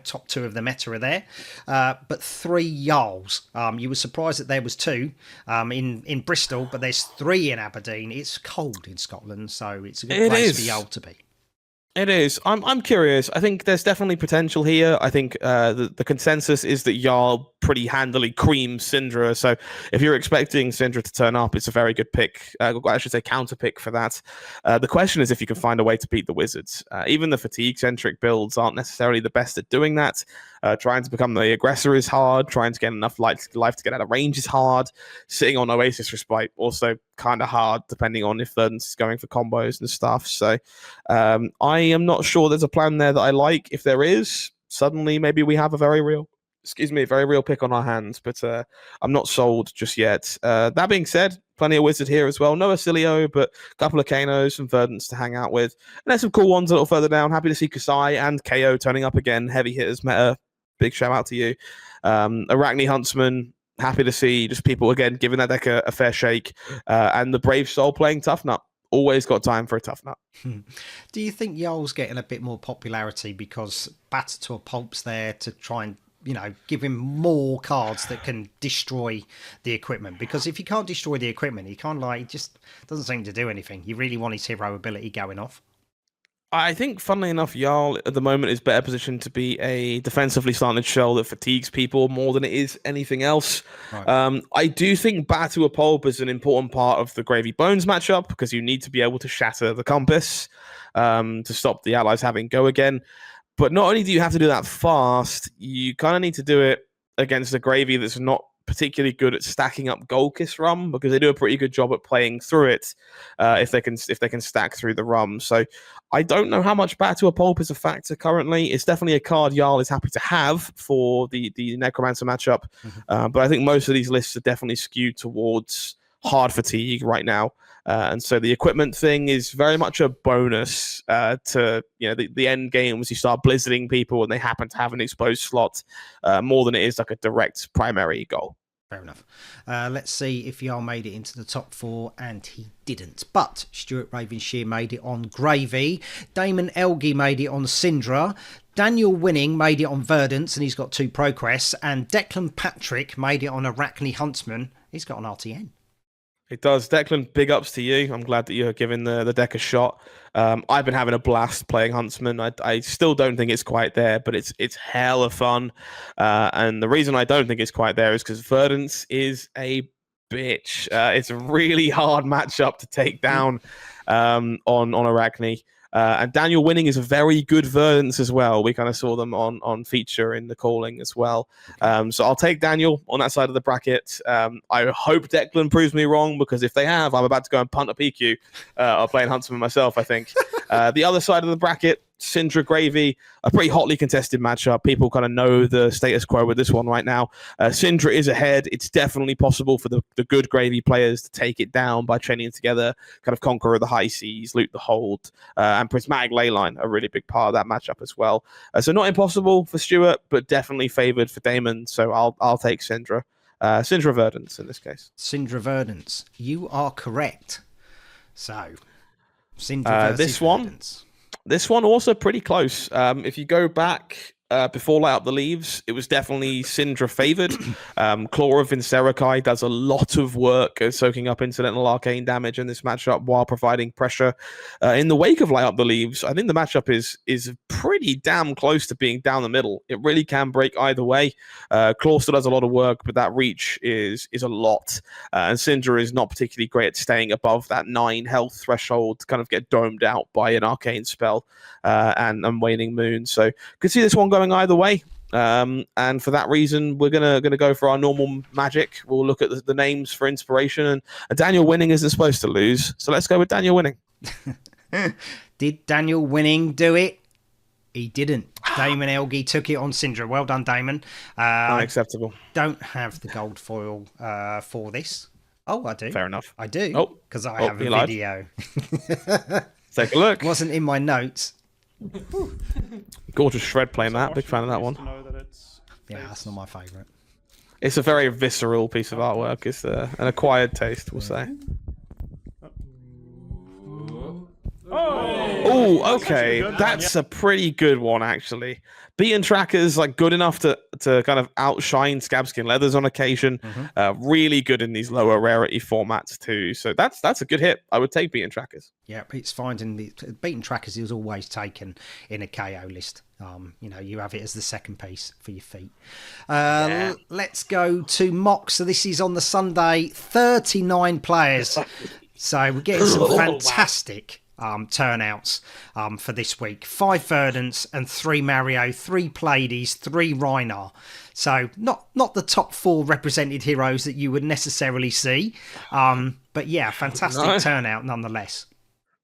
top 2 of the meta are there, but 3 Jarls. You were surprised that there was 2 in Bristol, but there's 3 in Aberdeen. It's cold in Scotland, so it's a good place for Jarl to be. It is. I'm curious. I think there's definitely potential here. I think the consensus is that Jarl pretty handily creams Syndra. So if you're expecting Syndra to turn up, it's a very good pick. I should say counter pick for that. The question is if you can find a way to beat the Wizards. Even the fatigue-centric builds aren't necessarily the best at doing that. Trying to become the aggressor is hard. Trying to get enough life to get out of range is hard. Sitting on Oasis Respite also kind of hard, depending on if Verdance is going for combos and stuff. So I am not sure there's a plan there that I like. If there is, suddenly maybe we have a very real pick on our hands, but I'm not sold just yet. That being said, plenty of Wizard here as well. No Acilio, but a couple of Kanos and Verdants to hang out with. And there's some cool ones a little further down. Happy to see Kasai and KO turning up again. Heavy hitters meta. Big shout out to you. Arachne Huntsman. Happy to see just people again giving that deck a fair shake. And the Brave Soul playing Tough Nut. Always got time for a Tough Nut. Do you think Jarl's getting a bit more popularity because Batter to a Pulp's there to try and give him more cards that can destroy the equipment? Because if you can't destroy the equipment, he just doesn't seem to do anything. You really want his hero ability going off. I think, funnily enough, Jarl at the moment is better positioned to be a defensively slanted shell that fatigues people more than it is anything else. Right. I do think Batter to a Pulp is an important part of the Gravy Bones matchup because you need to be able to shatter the compass to stop the allies having go again. But not only do you have to do that fast, you kind of need to do it against a Gravy that's not particularly good at stacking up Gold Kiss Rum, because they do a pretty good job at playing through it if they can stack through the rum. So I don't know how much Back to a Pulp is a factor currently. It's definitely a card Jarl is happy to have for the Necromancer matchup, but I think most of these lists are definitely skewed towards hard fatigue right now. And so the equipment thing is very much a bonus to the end games. You start blizzarding people and they happen to have an exposed slot more than it is like a direct primary goal. Fair enough. Let's see if Jarl made it into the top 4, and he didn't. But Stuart Ravenshear made it on Gravy. Damon Elgie made it on Syndra. Daniel Winning made it on Verdance, and he's got 2 Pro Quests. And Declan Patrick made it on Arachne Huntsman. He's got an RTN. It does. Declan, big ups to you. I'm glad that you're giving the deck a shot. I've been having a blast playing Huntsman. I still don't think it's quite there, but it's hella fun. And the reason I don't think it's quite there is because Verdance is a bitch. It's a really hard matchup to take down on Arachne. And Daniel Winning is a very good Verdance as well. We kind of saw them on feature in the calling as well. So I'll take Daniel on that side of the bracket. I hope Declan proves me wrong, because if they have, I'm about to go and punt a PQ or playing Huntsman myself, I think. The other side of the bracket, Syndra Gravy, a pretty hotly contested matchup. People kind of know the status quo with this one right now. Syndra is ahead. It's definitely possible for the good Gravy players to take it down by training together, kind of conquer the high seas, loot the hold, and Prismatic Leyline, a really big part of that matchup as well. So not impossible for Stuart, but definitely favoured for Damon. So I'll take Syndra. Syndra Verdance in this case. Syndra Verdance. You are correct. So, Syndra versus this one. Verdance. This one also pretty close. If you go back before Light Up the Leaves, it was definitely Syndra favoured. Claw of Vincerakai does a lot of work at soaking up incidental arcane damage in this matchup while providing pressure. In the wake of Light Up the Leaves, I think the matchup is pretty damn close to being down the middle. It really can break either way. Claw still does a lot of work, but that reach is a lot. And Syndra is not particularly great at staying above that 9 health threshold to kind of get domed out by an arcane spell and Waning Moon. So could see this one going either way. And for that reason, we're gonna go for our normal magic. We'll look at the names for inspiration, and Daniel Winning isn't supposed to lose, so let's go with Daniel Winning. Did Daniel Winning do it? He didn't. Damon Elgie took it on Syndra. Well done, Damon. Unacceptable. Don't have the gold foil for this. Oh, I do. Fair enough. I do. Oh, because I have a lied. video. Take a look. It wasn't in my notes. Gorgeous shred playing that. Big fan of that one. Yeah, that's not my favourite. It's a very visceral piece of artwork. It's an acquired taste, we'll say. Oh, okay. That's a pretty good one, actually. Beaten Tracker's like good enough to kind of outshine Scabskin Leathers on occasion. Really good in these lower rarity formats too. So that's a good hit. I would take Beaten Trackers. Yeah, it's finding the Beaten Trackers is always taken in a KO list. You have it as the second piece for your feet. Let's go to Mock. So this is on the Sunday. 39 players. So we're getting some fantastic turnouts for this week. 5 Verdance and 3 Mario, 3 Pleiades, 3 Rhinar. So not the top 4 represented heroes that you would necessarily see. But yeah, fantastic turnout nonetheless.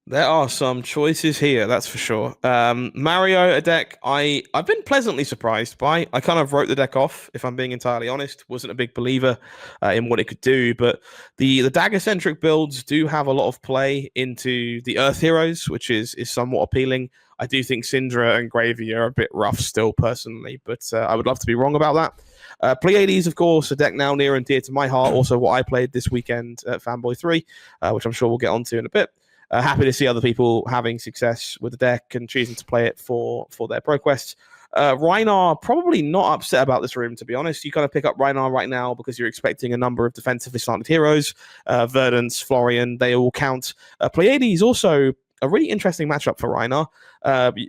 There are some choices here, that's for sure. Mario, a deck I've been pleasantly surprised by. I kind of wrote the deck off, if I'm being entirely honest. Wasn't a big believer in what it could do, but the dagger-centric builds do have a lot of play into the Earth heroes, which is somewhat appealing. I do think Syndra and Gravy are a bit rough still, personally, but I would love to be wrong about that. Pleiades, of course, a deck now near and dear to my heart. Also what I played this weekend at Fanboy 3, which I'm sure we'll get onto in a bit. Happy to see other people having success with the deck and choosing to play it for their Pro Quests. Rhinar, probably not upset about this room, to be honest. You kind of pick up Rhinar right now because you're expecting a number of defensively slanted heroes. Verdance, Florian, they all count. Pleiades also a really interesting matchup for Rhinar.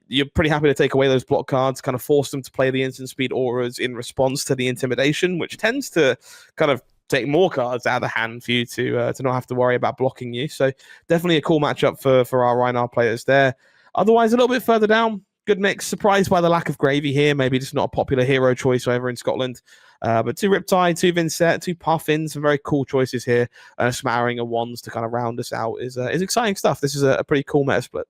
You're pretty happy to take away those block cards, kind of force them to play the instant speed auras in response to the intimidation, which tends to kind of take more cards out of the hand for you to not have to worry about blocking you. So definitely a cool matchup for our Rhinar players there. Otherwise, a little bit further down, good mix. Surprised by the lack of Gravy here. Maybe just not a popular hero choice over in Scotland. But 2 Riptide, 2 Vincent, 2 Puffins, some very cool choices here. A smattering of wands to kind of round us out is exciting stuff. This is a pretty cool meta split.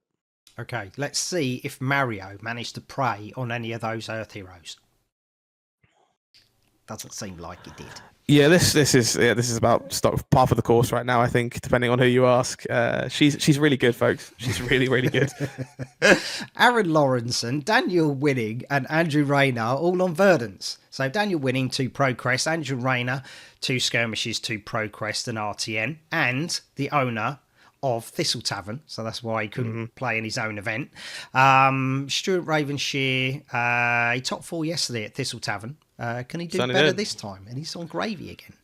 Okay, let's see if Mario managed to prey on any of those Earth heroes. Doesn't seem like he did. Yeah, this is about par for the course right now. I think, depending on who you ask, she's really good, folks. She's really, really good. Aaron Lawrenson, Daniel Winning, and Andrew Rayner all on Verdance. So Daniel Winning 2 Pro Quest, Andrew Rayner 2 Skirmishes, 2 Pro Quest and RTN, and the owner of Thistle Tavern, so that's why he couldn't play in his own event. Stuart Ravenshire, he top 4 yesterday at Thistle Tavern. Can he do better this time? And he's on gravy again.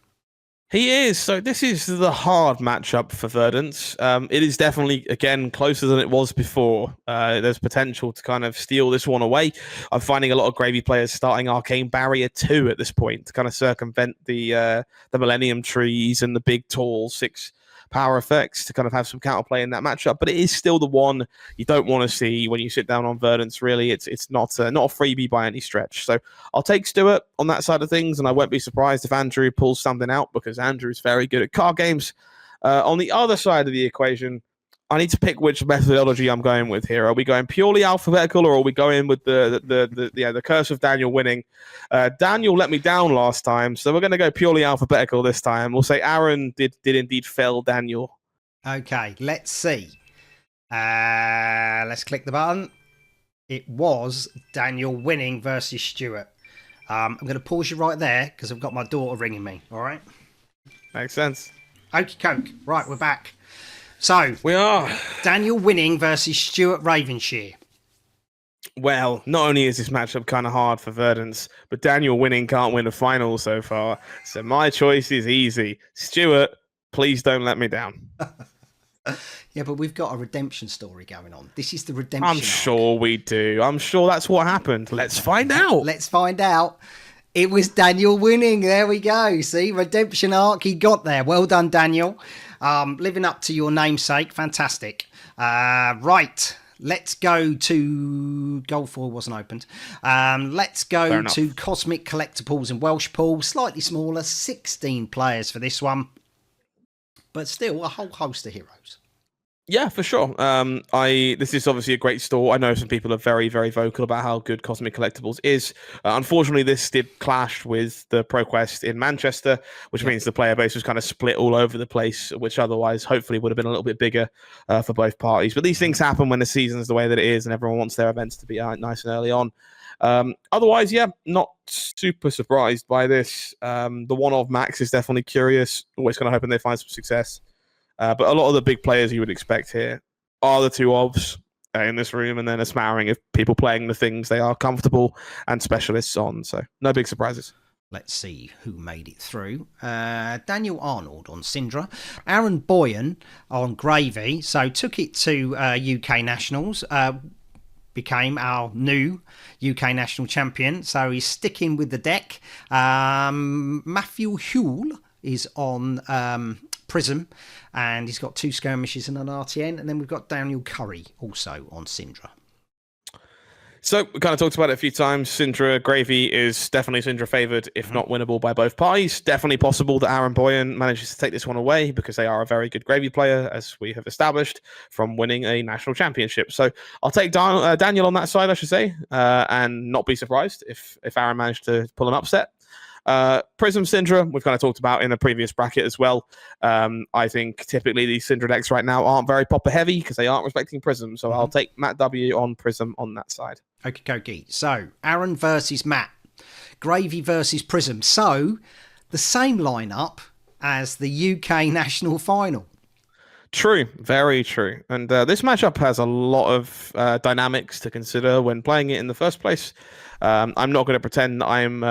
He is. So this is the hard matchup for Verdance. It is definitely, again, closer than it was before. There's potential to kind of steal this one away. I'm finding a lot of gravy players starting Arcane Barrier 2 at this point to kind of circumvent the Millennium Trees and the big, tall 6 power effects to kind of have some counterplay in that matchup. But it is still the one you don't want to see when you sit down on Verdance. Really, it's not a freebie by any stretch. So I'll take Stuart on that side of things, and I won't be surprised if Andrew pulls something out because Andrew's very good at card games. On the other side of the equation, I need to pick which methodology I'm going with here. Are we going purely alphabetical, or are we going with the curse of Daniel Winning? Daniel let me down last time, so we're going to go purely alphabetical this time. We'll say Aaron did indeed fail Daniel. Okay, let's see. Let's click the button. It was Daniel Winning versus Stuart. I'm going to pause you right there because I've got my daughter ringing me. All right. Makes sense. Okie coke. Right, we're back. So We are. Daniel Winning versus Stuart Ravenshire. Well, not only is this matchup kind of hard for Verdance, but Daniel Winning can't win a final so far. So my choice is easy. Stuart, please don't let me down. Yeah, but we've got a redemption story going on. This is the redemption I'm arc. sure we do. I'm sure that's what happened. Let's find out. Let's find out. It was Daniel Winning. There we go. See, redemption arc. He got there. Well done, Daniel. Living up to your namesake. Fantastic. Right. Let's go to... Gold 4 wasn't opened. Let's go to Cosmic Collectibles and Welsh Pool. Slightly smaller. 16 players for this one. But still, a whole host of heroes. Yeah, for sure. This is obviously a great store. I know some people are very, very vocal about how good Cosmic Collectibles is. Unfortunately, this did clash with the Pro Quest in Manchester, which means the player base was kind of split all over the place, which otherwise hopefully would have been a little bit bigger for both parties. But these things happen when the season's the way that it is and everyone wants their events to be nice and early on. Otherwise, yeah, not super surprised by this. The one-off Max is definitely curious. Always kind of hoping they find some success. But a lot of the big players you would expect here are the 2 OBS in this room, and then a smattering of people playing the things they are comfortable and specialists on. So no big surprises. Let's see who made it through. Daniel Arnold on Syndra. Aaron Boyan on Gravy. So took it to UK Nationals. Became our new UK National Champion. So he's sticking with the deck. Matthew Huell is on... Prism, and he's got 2 skirmishes and an RTN, and then we've got Daniel Curry also on Syndra. So we kind of talked about it a few times. Syndra Gravy is definitely Syndra favoured, if not winnable by both parties. Definitely possible that Aaron Boyan manages to take this one away because they are a very good Gravy player, as we have established, from winning a national championship. So I'll take Daniel on that side, I should say, and not be surprised if Aaron managed to pull an upset. Prism Syndra, we've kind of talked about in a previous bracket as well. I think typically these Syndra decks right now aren't very popper heavy because they aren't respecting Prism. So I'll take Matt W on Prism on that side. Okay. So Aaron versus Matt. Gravy versus Prism. So the same lineup as the UK National Final. True, very true. And this matchup has a lot of dynamics to consider when playing it in the first place. I'm not going to pretend that I'm...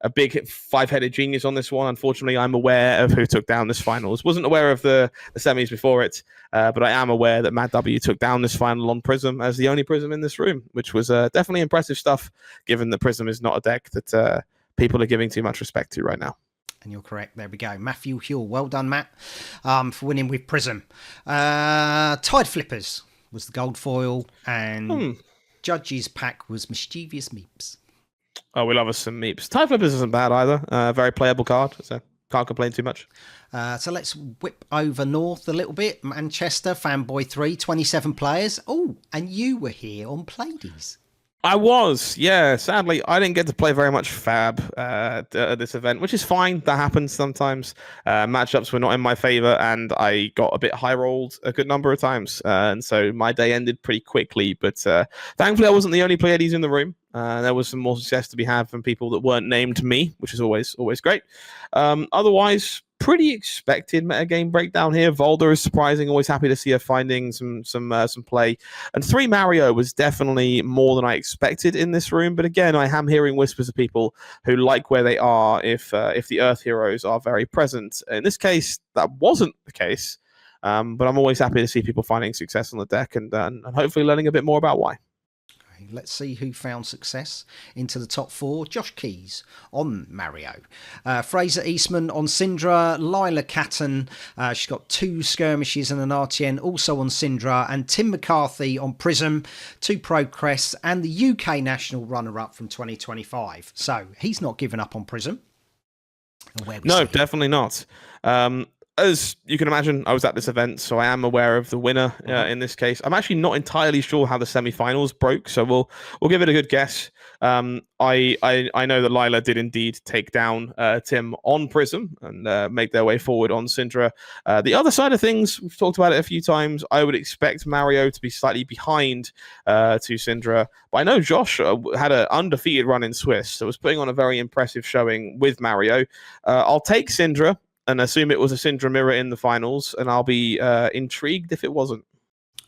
a big 5-headed genius on this one. Unfortunately, I'm aware of who took down this finals. Wasn't aware of the semis before it, but I am aware that Matt W took down this final on Prism as the only Prism in this room, which was definitely impressive stuff, given that Prism is not a deck that people are giving too much respect to right now. And you're correct. There we go. Matthew Huell. Well done, Matt, for winning with Prism. Tide Flippers was the gold foil, and Judge's pack was Mischievous Meeps. Oh, we love us some meeps. Tie Flippers isn't bad either. Very playable card, so can't complain too much. So let's whip over north a little bit. Manchester, Fanboy 3, 27 players. Oh, and you were here on Playdies. I was, yeah. Sadly, I didn't get to play very much Fab at this event, which is fine. That happens sometimes. Matchups were not in my favor, and I got a bit high rolled a good number of times. And so my day ended pretty quickly. But thankfully, I wasn't the only Pleiades in the room. There was some more success to be had from people that weren't named me, which is always great. Otherwise, pretty expected metagame breakdown here. Volder is surprising. Always happy to see her finding some play. And 3 Mario was definitely more than I expected in this room. But again, I am hearing whispers of people who like where they are if the Earth heroes are very present. In this case, that wasn't the case. But I'm always happy to see people finding success on the deck and hopefully learning a bit more about why. Let's see who found success into the top 4. Josh Keys on Mario. Fraser Eastman on Syndra. Lila Catton, she's got 2 skirmishes and an RTN also on Syndra. And Tim McCarthy on Prism, 2 Pro Quests, and the UK national runner-up from 2025. So he's not given up on Prism. No, definitely not. As you can imagine, I was at this event, so I am aware of the winner in this case. I'm actually not entirely sure how the semi-finals broke, so we'll give it a good guess. I know that Lila did indeed take down Tim on Prism and make their way forward on Syndra. The other side of things, we've talked about it a few times. I would expect Mario to be slightly behind to Syndra, but I know Josh had an undefeated run in Swiss, so was putting on a very impressive showing with Mario. I'll take Syndra and assume it was a Syndra mirror in the finals, and I'll be intrigued if it wasn't.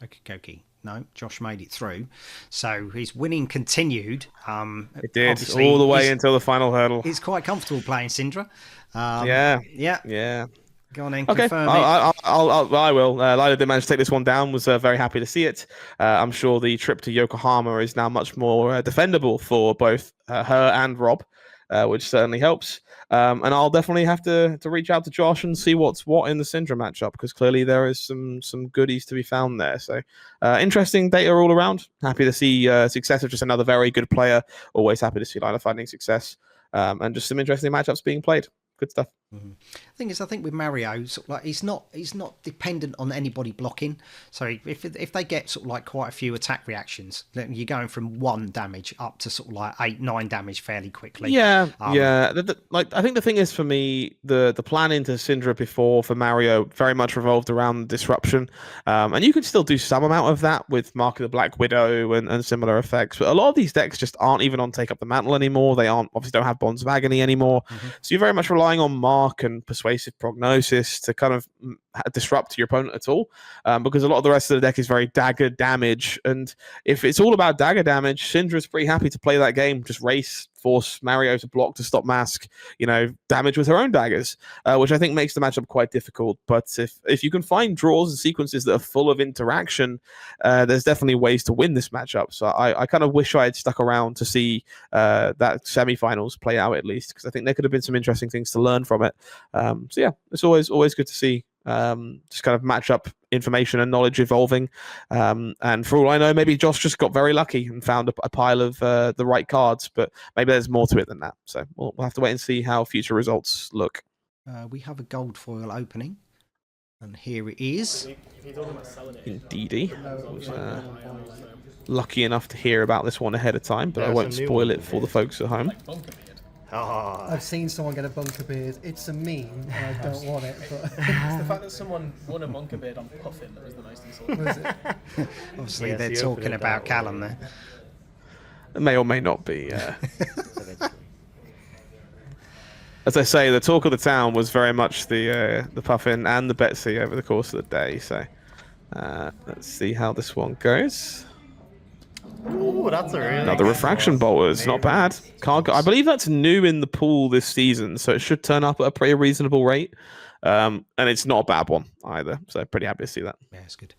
Okay. No, Josh made it through. So his winning continued. It did, all the way until the final hurdle. He's quite comfortable playing Syndra. Yeah. Go on in, okay, confirm it. I will. Lila did manage to take this one down, was very happy to see it. I'm sure the trip to Yokohama is now much more defendable for both her and Rob, which certainly helps. And I'll definitely have to reach out to Josh and see what's what in the Syndra matchup, because clearly there is some goodies to be found there. So interesting data all around. Happy to see success of just another very good player. Always happy to see Lila finding success. And just some interesting matchups being played. Good stuff. Mm-hmm. Thing is, I think with Mario, sort of like he's not dependent on anybody blocking. So if they get sort of like quite a few attack reactions, then you're going from 1 damage up to sort of like 8-9 damage fairly quickly. Yeah. I think the thing is for me, the plan into Syndra before for Mario very much revolved around disruption, and you can still do some amount of that with Mark of the Black Widow and similar effects. But a lot of these decks just aren't even on Take Up the Mantle anymore. They obviously don't have Bonds of Agony anymore. Mm-hmm. So you're very much relying on Mark and Persuasive Prognosis to kind of disrupt your opponent at all, because a lot of the rest of the deck is very dagger damage, and if it's all about dagger damage, Syndra's pretty happy to play that game, just race, force Mario to block to stop mask, damage with her own daggers, which I think makes the matchup quite difficult. But if you can find draws and sequences that are full of interaction, there's definitely ways to win this matchup. So I kind of wish I had stuck around to see that semi-finals play out at least, because I think there could have been some interesting things to learn from it. So yeah, it's always good to see just kind of matchup information and knowledge evolving, and for all I know, maybe Josh just got very lucky and found a pile of the right cards, but maybe there's more to it than that. So we'll have to wait and see how future results look. We have a gold foil opening, and here it is. Indeedy. Was lucky enough to hear about this one ahead of time, but I won't spoil it for the folks at home. I've seen someone get a bunker beard. It's a meme, and I don't want it. But it's the fact that someone won a bunker beard on Puffin that was the most insulting. was it? Obviously, they're talking about Callum there. It may or may not be. As I say, the talk of the town was very much the Puffin and the Betsy over the course of the day. So let's see how this one goes. Ooh, that's a really another refraction bolters, not bad. I believe that's new in the pool this season, so it should turn up at a pretty reasonable rate. And it's not a bad one either, so pretty happy to see that. Yeah, it's good.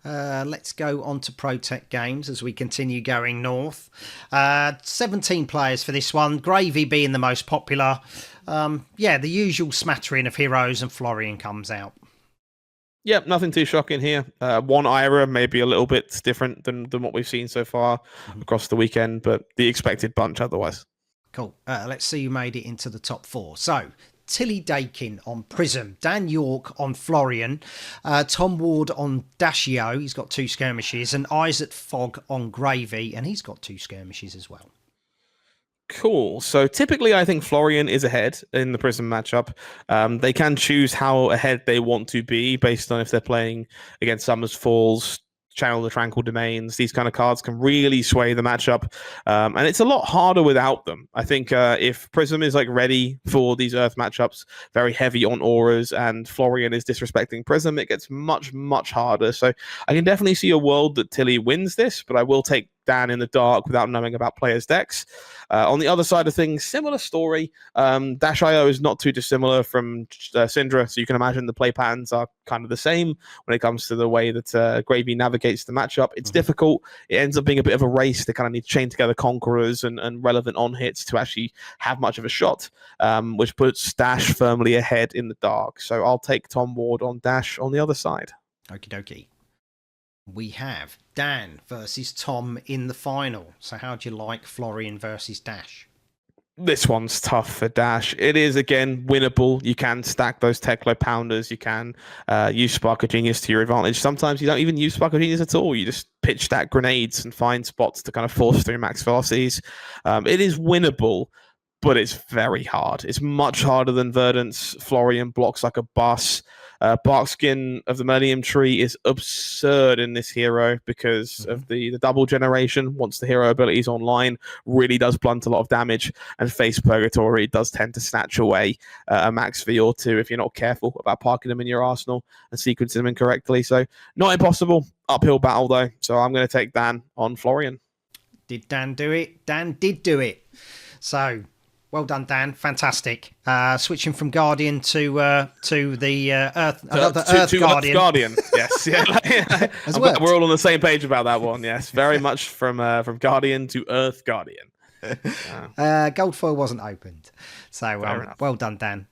Let's go on to Pro Tech Games as we continue going north. 17 players for this one, Gravy being the most popular. The usual smattering of heroes, and Florian comes out. Yep, nothing too shocking here. One Ira, maybe a little bit different than what we've seen so far across the weekend, but the expected bunch otherwise. Cool. Let's see who made it into the top 4. So, Tilly Dakin on Prism, Dan York on Florian, Tom Ward on Dashio, he's got 2 skirmishes, and Isaac Fogg on Gravy, and he's got 2 skirmishes as well. Cool. So typically, I think Florian is ahead in the Prism matchup. They can choose how ahead they want to be based on if they're playing against Summer's Falls, Channel the Tranquil Domains. These kind of cards can really sway the matchup, and it's a lot harder without them. I think if Prism is like ready for these Earth matchups, very heavy on auras, and Florian is disrespecting Prism, it gets much, much harder. So I can definitely see a world that Tilly wins this, but I will take Dan in the dark without knowing about players' decks. On the other side of things, similar story. Dash.io is not too dissimilar from Syndra, so you can imagine the play patterns are kind of the same when it comes to the way that Gravy navigates the matchup. It's difficult. It ends up being a bit of a race. They kind of need to chain together conquerors and relevant on-hits to actually have much of a shot, which puts Dash firmly ahead in the dark. So I'll take Tom Ward on Dash on the other side. Okie dokie. We have Dan versus Tom in the final. So how do you like Florian versus Dash? This one's tough for Dash. It is, again, winnable. You can stack those Teklo Pounders. You can use Spark of Genius to your advantage. Sometimes you don't even use Spark of Genius at all. You just pitch stack grenades and find spots to kind of force through max velocities. It is winnable, but it's very hard. It's much harder than Verdant's. Florian blocks like a bus. Barkskin of the Millennium Tree is absurd in this hero because of the double generation. Once the hero ability is online, really does blunt a lot of damage, and Face Purgatory does tend to snatch away a max V or 2 if you're not careful about parking them in your arsenal and sequencing them incorrectly. So not impossible. Uphill battle though. So I'm going to take Dan on Florian. Did Dan do it? Dan did do it. So well done, Dan. Fantastic. Switching from Guardian to the Earth, Earth Guardian. Earth Guardian. Yes, yeah. We're all on the same page about that one. Yes, very much from Guardian to Earth Guardian. Gold foil wasn't opened, so well done, Dan.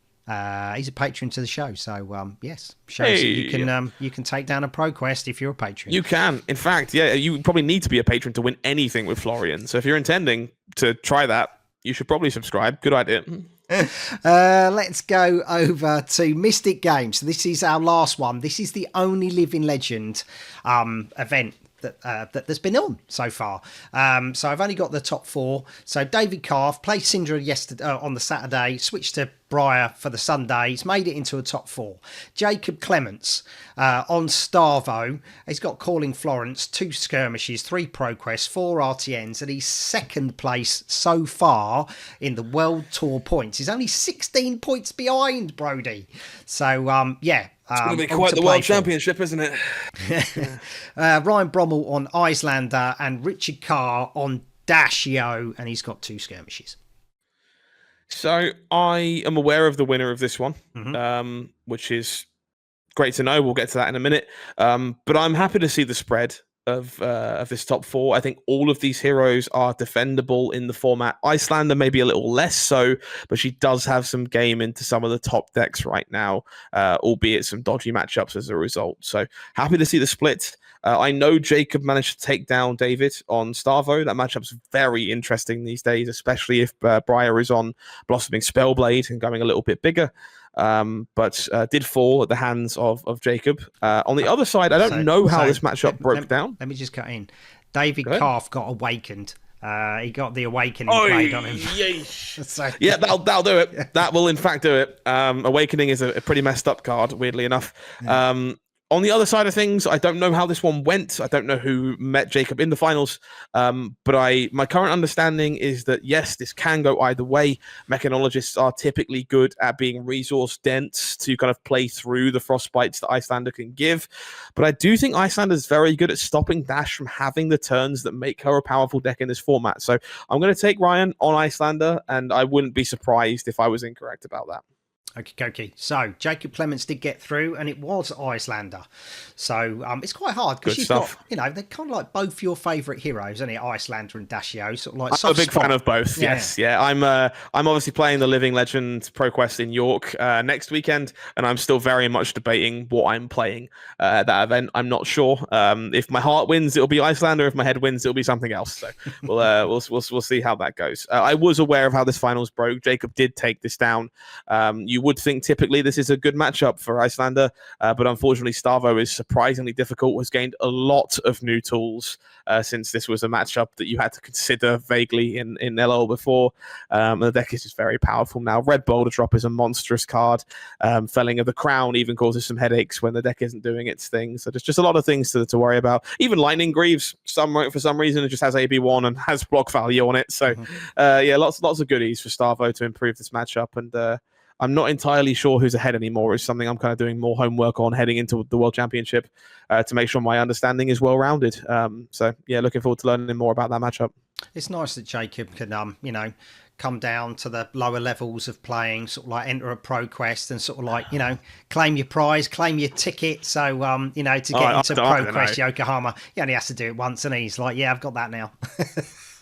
He's a patron to the show, so yes, shows that you can take down a Pro Quest if you're a patron. You can, in fact, yeah. You probably need to be a patron to win anything with Florian. So if you're intending to try that, you should probably subscribe. Good idea. Let's go over to Mystic Games. So this is our last one. This is the only Living Legend event that's been on so far. So I've only got the top 4. So David Carve played Syndra yesterday on the Saturday, switched to Briar for the Sunday. He's made it into a top 4. Jacob Clements on Starvo. He's got Calling Florence, 2 skirmishes, 3 Pro Quests, 4 RTNs, and he's second place so far in the World Tour points. He's only 16 points behind Brody. So yeah. It's going to be quite the World Championship, isn't it? Ryan Brommel on Icelander and Richard Carr on Dashio, and he's got 2 skirmishes. So I am aware of the winner of this one, which is great to know. We'll get to that in a minute. But I'm happy to see the spread of this top 4. I think all of these heroes are defendable in the format. Icelander maybe a little less so, but she does have some game into some of the top decks right now, albeit some dodgy matchups as a result. So happy to see the split. I know Jacob managed to take down David on Starvo. That matchup's very interesting these days, especially if Briar is on Blossoming Spellblade and going a little bit bigger. But did fall at the hands of Jacob. On the other side, I don't know how this matchup broke down. Let me just cut in. David Carf got awakened. He got the awakening played on him. So, yeah, that'll do it. That will in fact do it. Awakening is a pretty messed up card, weirdly enough. Yeah. On the other side of things, I don't know how this one went. I don't know who met Jacob in the finals. But my current understanding is that, yes, this can go either way. Mechanologists are typically good at being resource dense to kind of play through the frostbites that Icelander can give. But I do think Icelander is very good at stopping Dash from having the turns that make her a powerful deck in this format. So I'm going to take Ryan on Icelander, and I wouldn't be surprised if I was incorrect about that. Okay. So Jacob Clements did get through, and it was Icelander. So it's quite hard because Good you've stuff. got, they're kind of like both your favourite heroes, isn't it? Icelander and Dashio, sort of like. I'm a soft big spot. fan of both. Yeah. Yes, yeah. I'm obviously playing the Living Legend Pro Quest in York next weekend, and I'm still very much debating what I'm playing at that event. I'm not sure. If my heart wins, it'll be Icelander. If my head wins, it'll be something else. So we'll see how that goes. I was aware of how this finals broke. Jacob did take this down. You would think typically this is a good matchup for Icelander, but unfortunately Starvo is surprisingly difficult, has gained a lot of new tools since this was a matchup that you had to consider vaguely in LOL before. The deck is just very powerful now. Red Boulder Drop is a monstrous card. Felling of the Crown even causes some headaches when the deck isn't doing its thing. So there's just a lot of things to worry about. Even Lightning Greaves, for some reason, it just has AB1 and has block value on it. So lots of goodies for Starvo to improve this matchup. And I'm not entirely sure who's ahead anymore. It's something I'm kind of doing more homework on heading into the World Championship to make sure my understanding is well-rounded. Looking forward to learning more about that matchup. It's nice that Jacob can, come down to the lower levels of playing, sort of like enter a Pro Quest and sort of like, claim your prize, claim your ticket. So, to get into Pro Quest Yokohama, he only has to do it once, and he's like, yeah, I've got that now.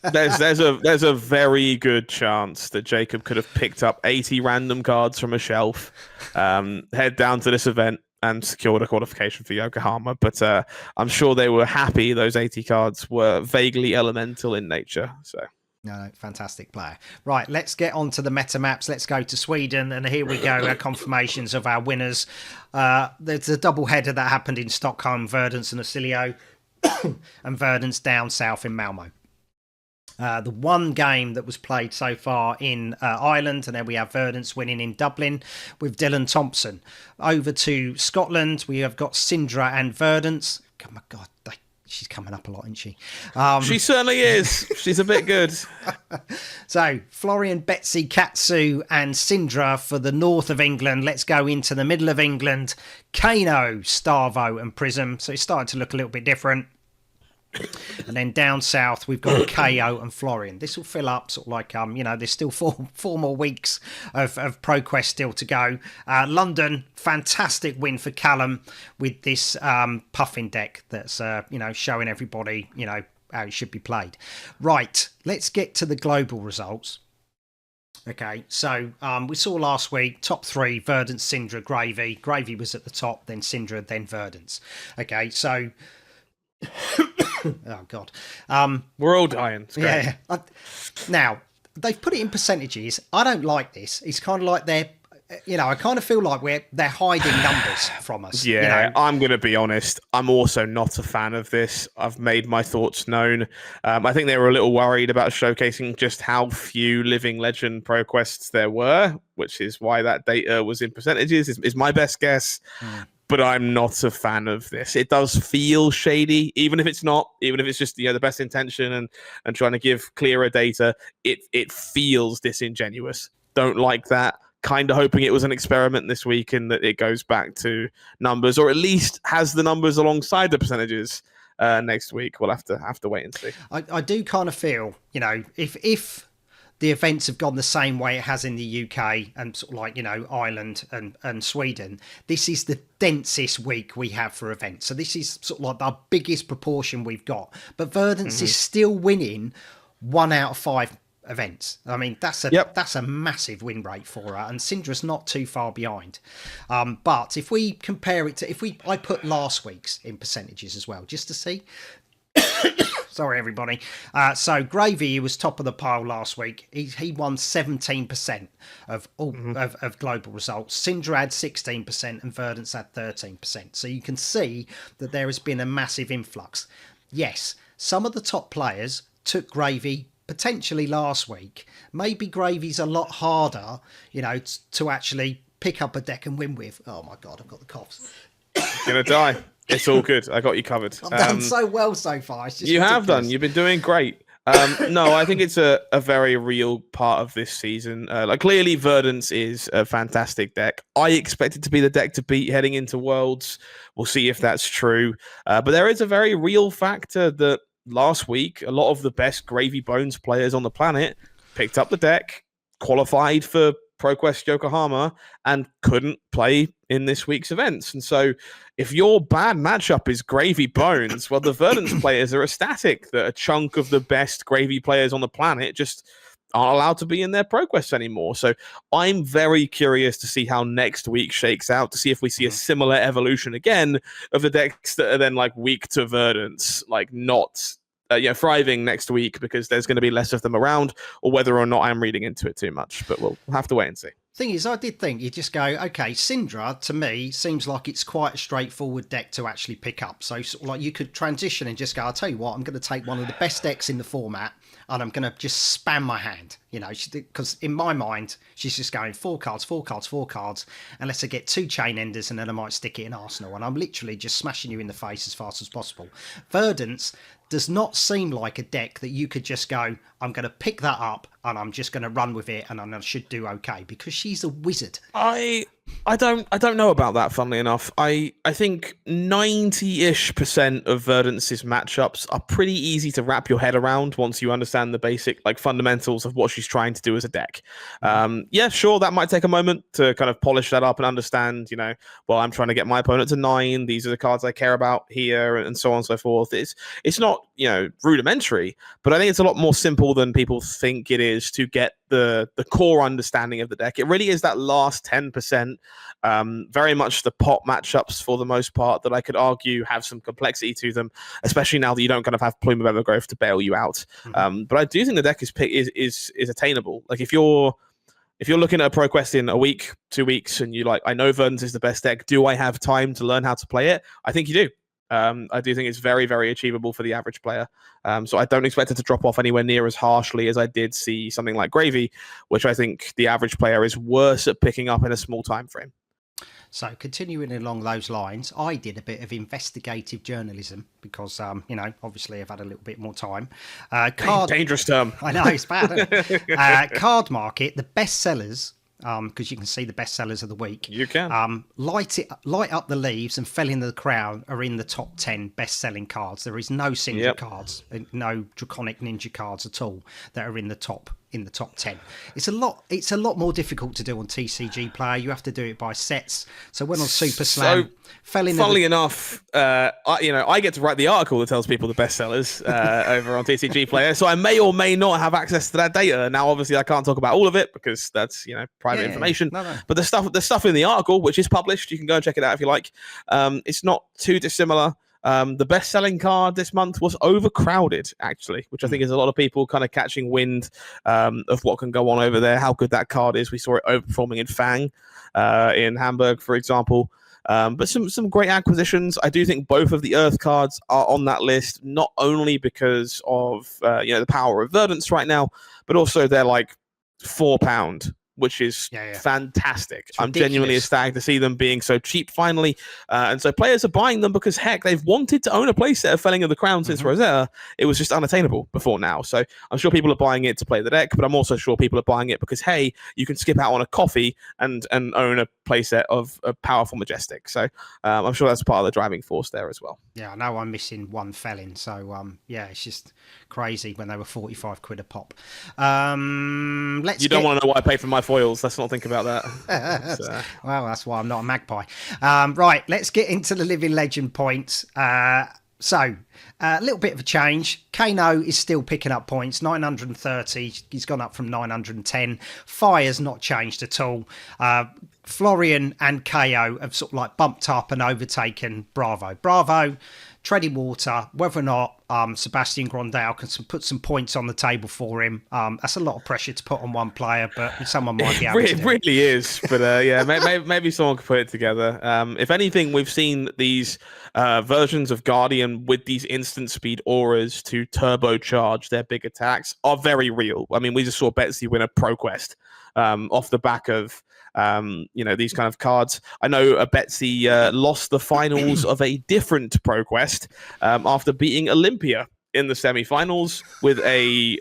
There's a very good chance that Jacob could have picked up 80 random cards from a shelf, head down to this event and secured a qualification for Yokohama. But I'm sure they were happy those 80 cards were vaguely elemental in nature. So. No, fantastic player. Right, let's get on to the meta maps. Let's go to Sweden, and here we go. Our confirmations of our winners. There's a double header that happened in Stockholm, Verdance and Osilio, and Verdance down south in Malmo. The one game that was played so far in Ireland, and then we have Verdance winning in Dublin with Dylan Thompson. Over to Scotland, we have got Syndra and Verdance. Oh my God, she's coming up a lot, isn't she? She certainly is. She's a bit good. So, Florian, Betsy, Katsu and Syndra for the north of England. Let's go into the middle of England. Kano, Starvo and Prism. So it's starting to look a little bit different. And then down south, we've got KO and Florian. This will fill up sort of like, there's still four more weeks of Pro Quest still to go. London, fantastic win for Callum with this Puffin deck that's, showing everybody, how it should be played. Right, let's get to the global results. Okay, so we saw last week, top three, Verdance, Syndra, Gravy. Gravy was at the top, then Syndra, then Verdance. Okay, so... oh God, we're all dying. Yeah. Now they've put it in percentages. I don't like this. It's kind of like I kind of feel like they're hiding numbers from us. Yeah, I'm going to be honest. I'm also not a fan of this. I've made my thoughts known. I think they were a little worried about showcasing just how few Living Legend Pro Quests there were, which is why that data was in percentages. Is my best guess. But I'm not a fan of this. It does feel shady, even if it's not, even if it's just the best intention and trying to give clearer data. It feels disingenuous. Don't like that. Kind of hoping it was an experiment this week and that it goes back to numbers, or at least has the numbers alongside the percentages next week. We'll have to wait and see. I do kind of feel, if the events have gone the same way it has in the UK and sort of like, Ireland and Sweden, this is the densest week we have for events. So this is sort of like the biggest proportion we've got. But Verdance is still winning 1 out of 5 events. I mean, that's a massive win rate for her, and Syndra's not too far behind. But if we compare it to, I put last week's in percentages as well, just to see. Sorry, everybody. So Gravy, he was top of the pile last week. He won 17% of all of global results. Syndra had 16% and Verdance had 13%. So you can see that there has been a massive influx. Yes, some of the top players took Gravy potentially last week. Maybe Gravy's a lot harder, to actually pick up a deck and win with. Oh my God, I've got the coughs. Gonna die. It's all good. I got you covered. I've done so well so far. It's just you ridiculous. have done. You've been doing great. No, I think it's a very real part of this season. Clearly, Verdance is a fantastic deck. I expect it to be the deck to beat heading into Worlds. We'll see if that's true. But there is a very real factor that last week, a lot of the best Gravy Bones players on the planet picked up the deck, qualified for Pro Quest Yokohama and couldn't play in this week's events. And so if your bad matchup is Gravy Bones, well, the Verdance players are ecstatic that a chunk of the best Gravy players on the planet just aren't allowed to be in their Pro Quests anymore. So I'm very curious to see how next week shakes out, to see if we see a similar evolution again of the decks that are then like weak to Verdance, like not thriving next week because there's going to be less of them around, or whether or not I'm reading into it too much. But we'll have to wait and see. Thing is, I did think you just go, okay, Syndra to me seems like it's quite a straightforward deck to actually pick up. So sort of like you could transition and just go, I'll tell you what, I'm going to take one of the best decks in the format and I'm going to just spam my hand, because in my mind, she's just going 4 cards, 4 cards, 4 cards, unless I get 2 Chain Enders and then I might stick it in Arsenal. And I'm literally just smashing you in the face as fast as possible. Verdance does not seem like a deck that you could just go, I'm going to pick that up and I'm just going to run with it and I should do okay, because she's a wizard. I don't know about that, funnily enough. I think 90-ish% of Verdance's matchups are pretty easy to wrap your head around once you understand the basic fundamentals of what she's trying to do as a deck. Yeah, sure, that might take a moment to kind of polish that up and understand, well, I'm trying to get my opponent to 9. These are the cards I care about here, and so on and so forth. It's not, rudimentary, but I think it's a lot more simple than people think it is to get the core understanding of the deck. It really is that last 10%, very much the pot matchups for the most part, that I could argue have some complexity to them, especially now that you don't kind of have Plume of Evergrowth to bail you out. But I do think the deck is attainable. Like if you're looking at a Pro Quest in a week, 2 weeks, and you're like, I know Verdance is the best deck, do I have time to learn how to play it? I think you do. I do think it's very, very achievable for the average player. So I don't expect it to drop off anywhere near as harshly as I did see something like Gravy, which I think the average player is worse at picking up in a small time frame. So continuing along those lines, I did a bit of investigative journalism because, obviously I've had a little bit more time. Dangerous term. I know, it's bad, isn't it? Card market, the best sellers, because you can see the best sellers of the week. You can. Light Up the Leaves and Fell into the Crown are in the top 10 best-selling cards. There is no Syndra cards, no Draconic Ninja cards at all that are in the top 10. It's a lot more difficult to do on TCG Player. You have to do it by sets. So when on Super Slam, funnily enough, I get to write the article that tells people the best sellers over on TCG Player. So I may or may not have access to that data. Now, obviously, I can't talk about all of it because that's private information. No. But the stuff in the article, which is published, you can go and check it out if you like. It's not too dissimilar. The best-selling card this month was Overcrowded, actually, which I think is a lot of people kind of catching wind of what can go on over there, how good that card is. We saw it overperforming in Fang in Hamburg, for example. But some great acquisitions. I do think both of the Earth cards are on that list, not only because of the power of Verdance right now, but also they're like £4, which is fantastic. I'm genuinely ecstatic to see them being so cheap finally. And so players are buying them because, heck, they've wanted to own a playset of Felling of the Crown since Rosetta. It was just unattainable before now. So I'm sure people are buying it to play the deck, but I'm also sure people are buying it because, hey, you can skip out on a coffee and own a playset of a powerful Majestic. So I'm sure that's part of the driving force there as well. Yeah, I know I'm missing one Felling. So, it's just crazy when they were 45 quid a pop. You don't want to know what I paid for my foils. Let's not think about that. Well, that's why I'm not a magpie. Right, let's get into the Living Legend points. So, a little bit of a change. Kano is still picking up points, 930. He's gone up from 910. Fire's not changed at all. Florian and KO have sort of like bumped up and overtaken Bravo. Treading water, whether or not Sebastian Grondale can put some points on the table for him. That's a lot of pressure to put on one player, but someone might be able to. It really is, but maybe someone could put it together. If anything, we've seen these versions of Guardian with these instant speed auras to turbocharge their big attacks are very real. I mean, we just saw Betsy win a Pro Quest off the back of these kind of cards. I know Betsy lost the finals of a different Pro Quest after beating Olympia in the semi-finals with a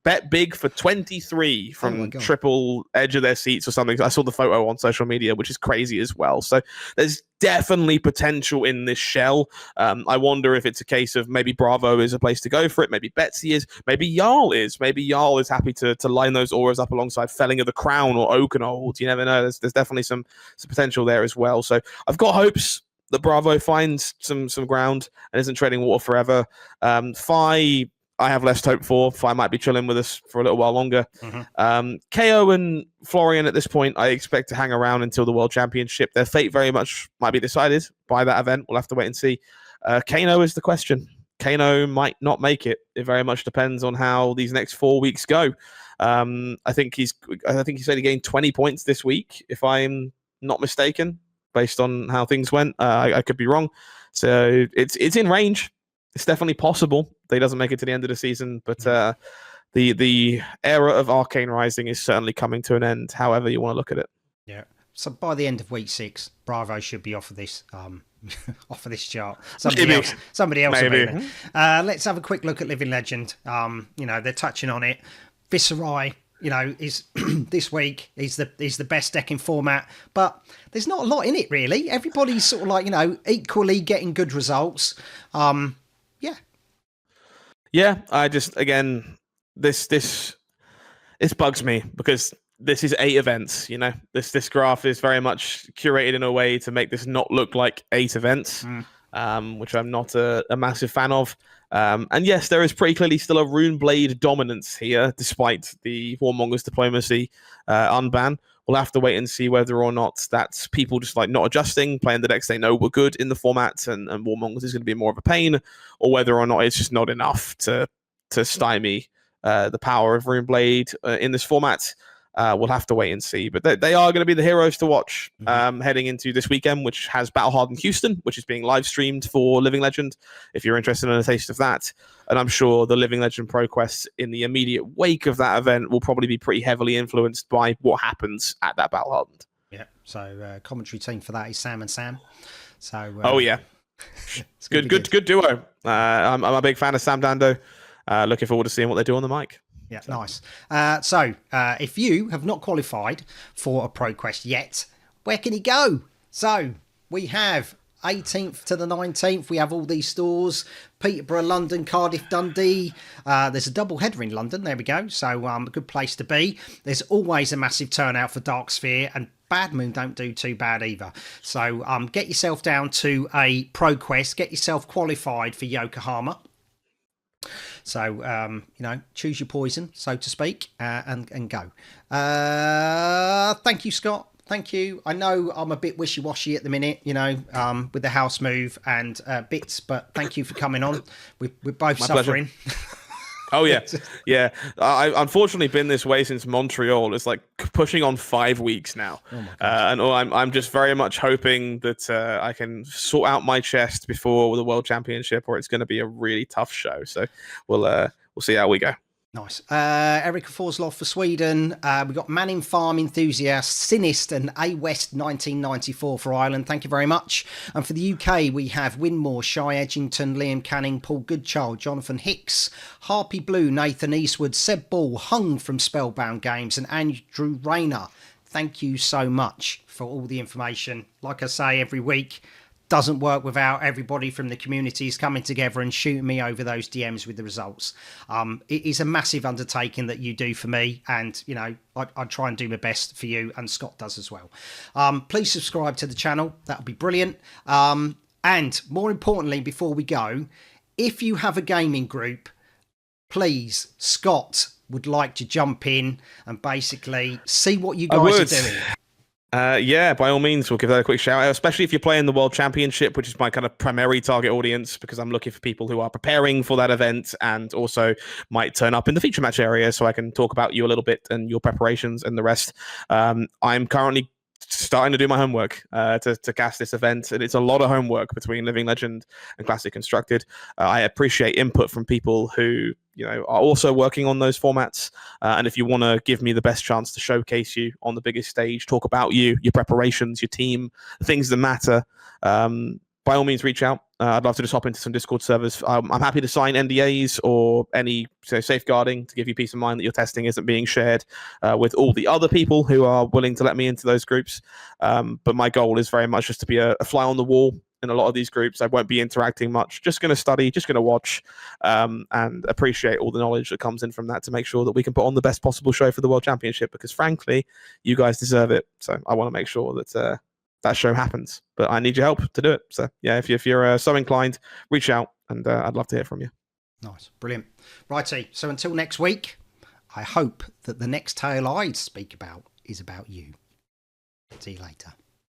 bet big for 23 from triple edge of their seats or something. I saw the photo on social media, which is crazy as well. So there's definitely potential in this shell. I wonder if it's a case of maybe Bravo is a place to go for it. Maybe Betsy is. Maybe Jarl is. Maybe Jarl is happy to line those auras up alongside Felling of the Crown or Oakenhold. You never know. There's definitely some potential there as well. So I've got hopes that Bravo finds some ground and isn't treading water forever. Fi, I have less hope for. Fi might be chilling with us for a little while longer. KO and Florian at this point, I expect to hang around until the World Championship. Their fate very much might be decided by that event. We'll have to wait and see. Kano is the question. Kano might not make it. It very much depends on how these next 4 weeks go. I think he said he gained 20 points this week, if I'm not mistaken, based on how things went. I could be wrong. So it's in range. It's definitely possible that he doesn't make it to the end of the season, but the era of Arcane Rising is certainly coming to an end, however you want to look at it. Yeah. So by the end of week 6, Bravo should be off of this chart. Somebody else will be there. Let's have a quick look at Living Legend. They're touching on it. Viserai, is this week is the best deck in format, but there's not a lot in it really. Everybody's sort of like, equally getting good results. Yeah, I just, again, this bugs me because this is 8 events, This graph is very much curated in a way to make this not look like 8 events, which I'm not a massive fan of. And yes, there is pretty clearly still a Runeblade dominance here, despite the Warmonger's Diplomacy unban. We'll have to wait and see whether or not that's people just like not adjusting, playing the decks they know were good in the format, and Warmongers is going to be more of a pain, or whether or not it's just not enough to stymie the power of Runeblade in this format. We'll have to wait and see. But they are going to be the heroes to watch heading into this weekend, which has Battle Hardened Houston, which is being live streamed for Living Legend, if you're interested in a taste of that. And I'm sure the Living Legend Pro Quest in the immediate wake of that event will probably be pretty heavily influenced by what happens at that Battle Hardened. Yeah. So commentary team for that is Sam and Sam. So oh yeah, it's good duo. I'm a big fan of Sam Dando. Looking forward to seeing what they do on the mic. Yeah, nice. So if you have not qualified for a Pro Quest yet, where can you go? So we have 18th to the 19th. We have all these stores: Peterborough, London, Cardiff, Dundee. There's a double header in London. There we go. So a good place to be. There's always a massive turnout for Dark Sphere, and Bad Moon don't do too bad either. So get yourself down to a Pro Quest. Get yourself qualified for Yokohama. So, choose your poison, so to speak, and go. Thank you, Scott. Thank you. I know I'm a bit wishy-washy at the minute, with the house move and bits, but thank you for coming on. We're both suffering. Oh, yeah. Yeah. I've unfortunately been this way since Montreal. It's like pushing on 5 weeks now. And I'm just very much hoping that I can sort out my chest before the World Championship, or it's going to be a really tough show. So we'll see how we go. Nice. Erica Forsloff for Sweden. We've got Manning Farm Enthusiast, Sinist, and A West 1994 for Ireland. Thank you very much. And for the UK, we have Winmore, Shy Edgington, Liam Canning, Paul Goodchild, Jonathan Hicks, Harpy Blue, Nathan Eastwood, Seb Ball, Hung from Spellbound Games, and Andrew Rayner. Thank you so much for all the information. Like I say every week, doesn't work without everybody from the communities coming together and shooting me over those DMs with the results. It is a massive undertaking that you do for me, and I try and do my best for you, and Scott does as well. Please subscribe to the channel. That would be brilliant. And more importantly, before we go, if you have a gaming group, please, Scott would like to jump in and basically see what you guys are doing. Yeah, by all means, we'll give that a quick shout out, especially if you're playing the World Championship, which is my kind of primary target audience, because I'm looking for people who are preparing for that event and also might turn up in the feature match area so I can talk about you a little bit and your preparations and the rest. I'm currently starting to do my homework to cast this event, and it's a lot of homework between Living Legend and Classic Constructed. I appreciate input from people who are also working on those formats, and if you want to give me the best chance to showcase you on the biggest stage, talk about you, your preparations, your team, the things that matter, by all means reach out. I'd love to just hop into some Discord servers. I'm happy to sign NDAs or any safeguarding to give you peace of mind that your testing isn't being shared with all the other people who are willing to let me into those groups. But my goal is very much just to be a fly on the wall in a lot of these groups. I won't be interacting much, just going to study, just going to watch, and appreciate all the knowledge that comes in from that to make sure that we can put on the best possible show for the World Championship, because frankly, you guys deserve it. So I want to make sure that that show happens, but I need your help to do it. So yeah, if you're so inclined, reach out, and I'd love to hear from you. Nice, brilliant. Righty, so until next week, I hope that the next tale I speak about is about you. See you later.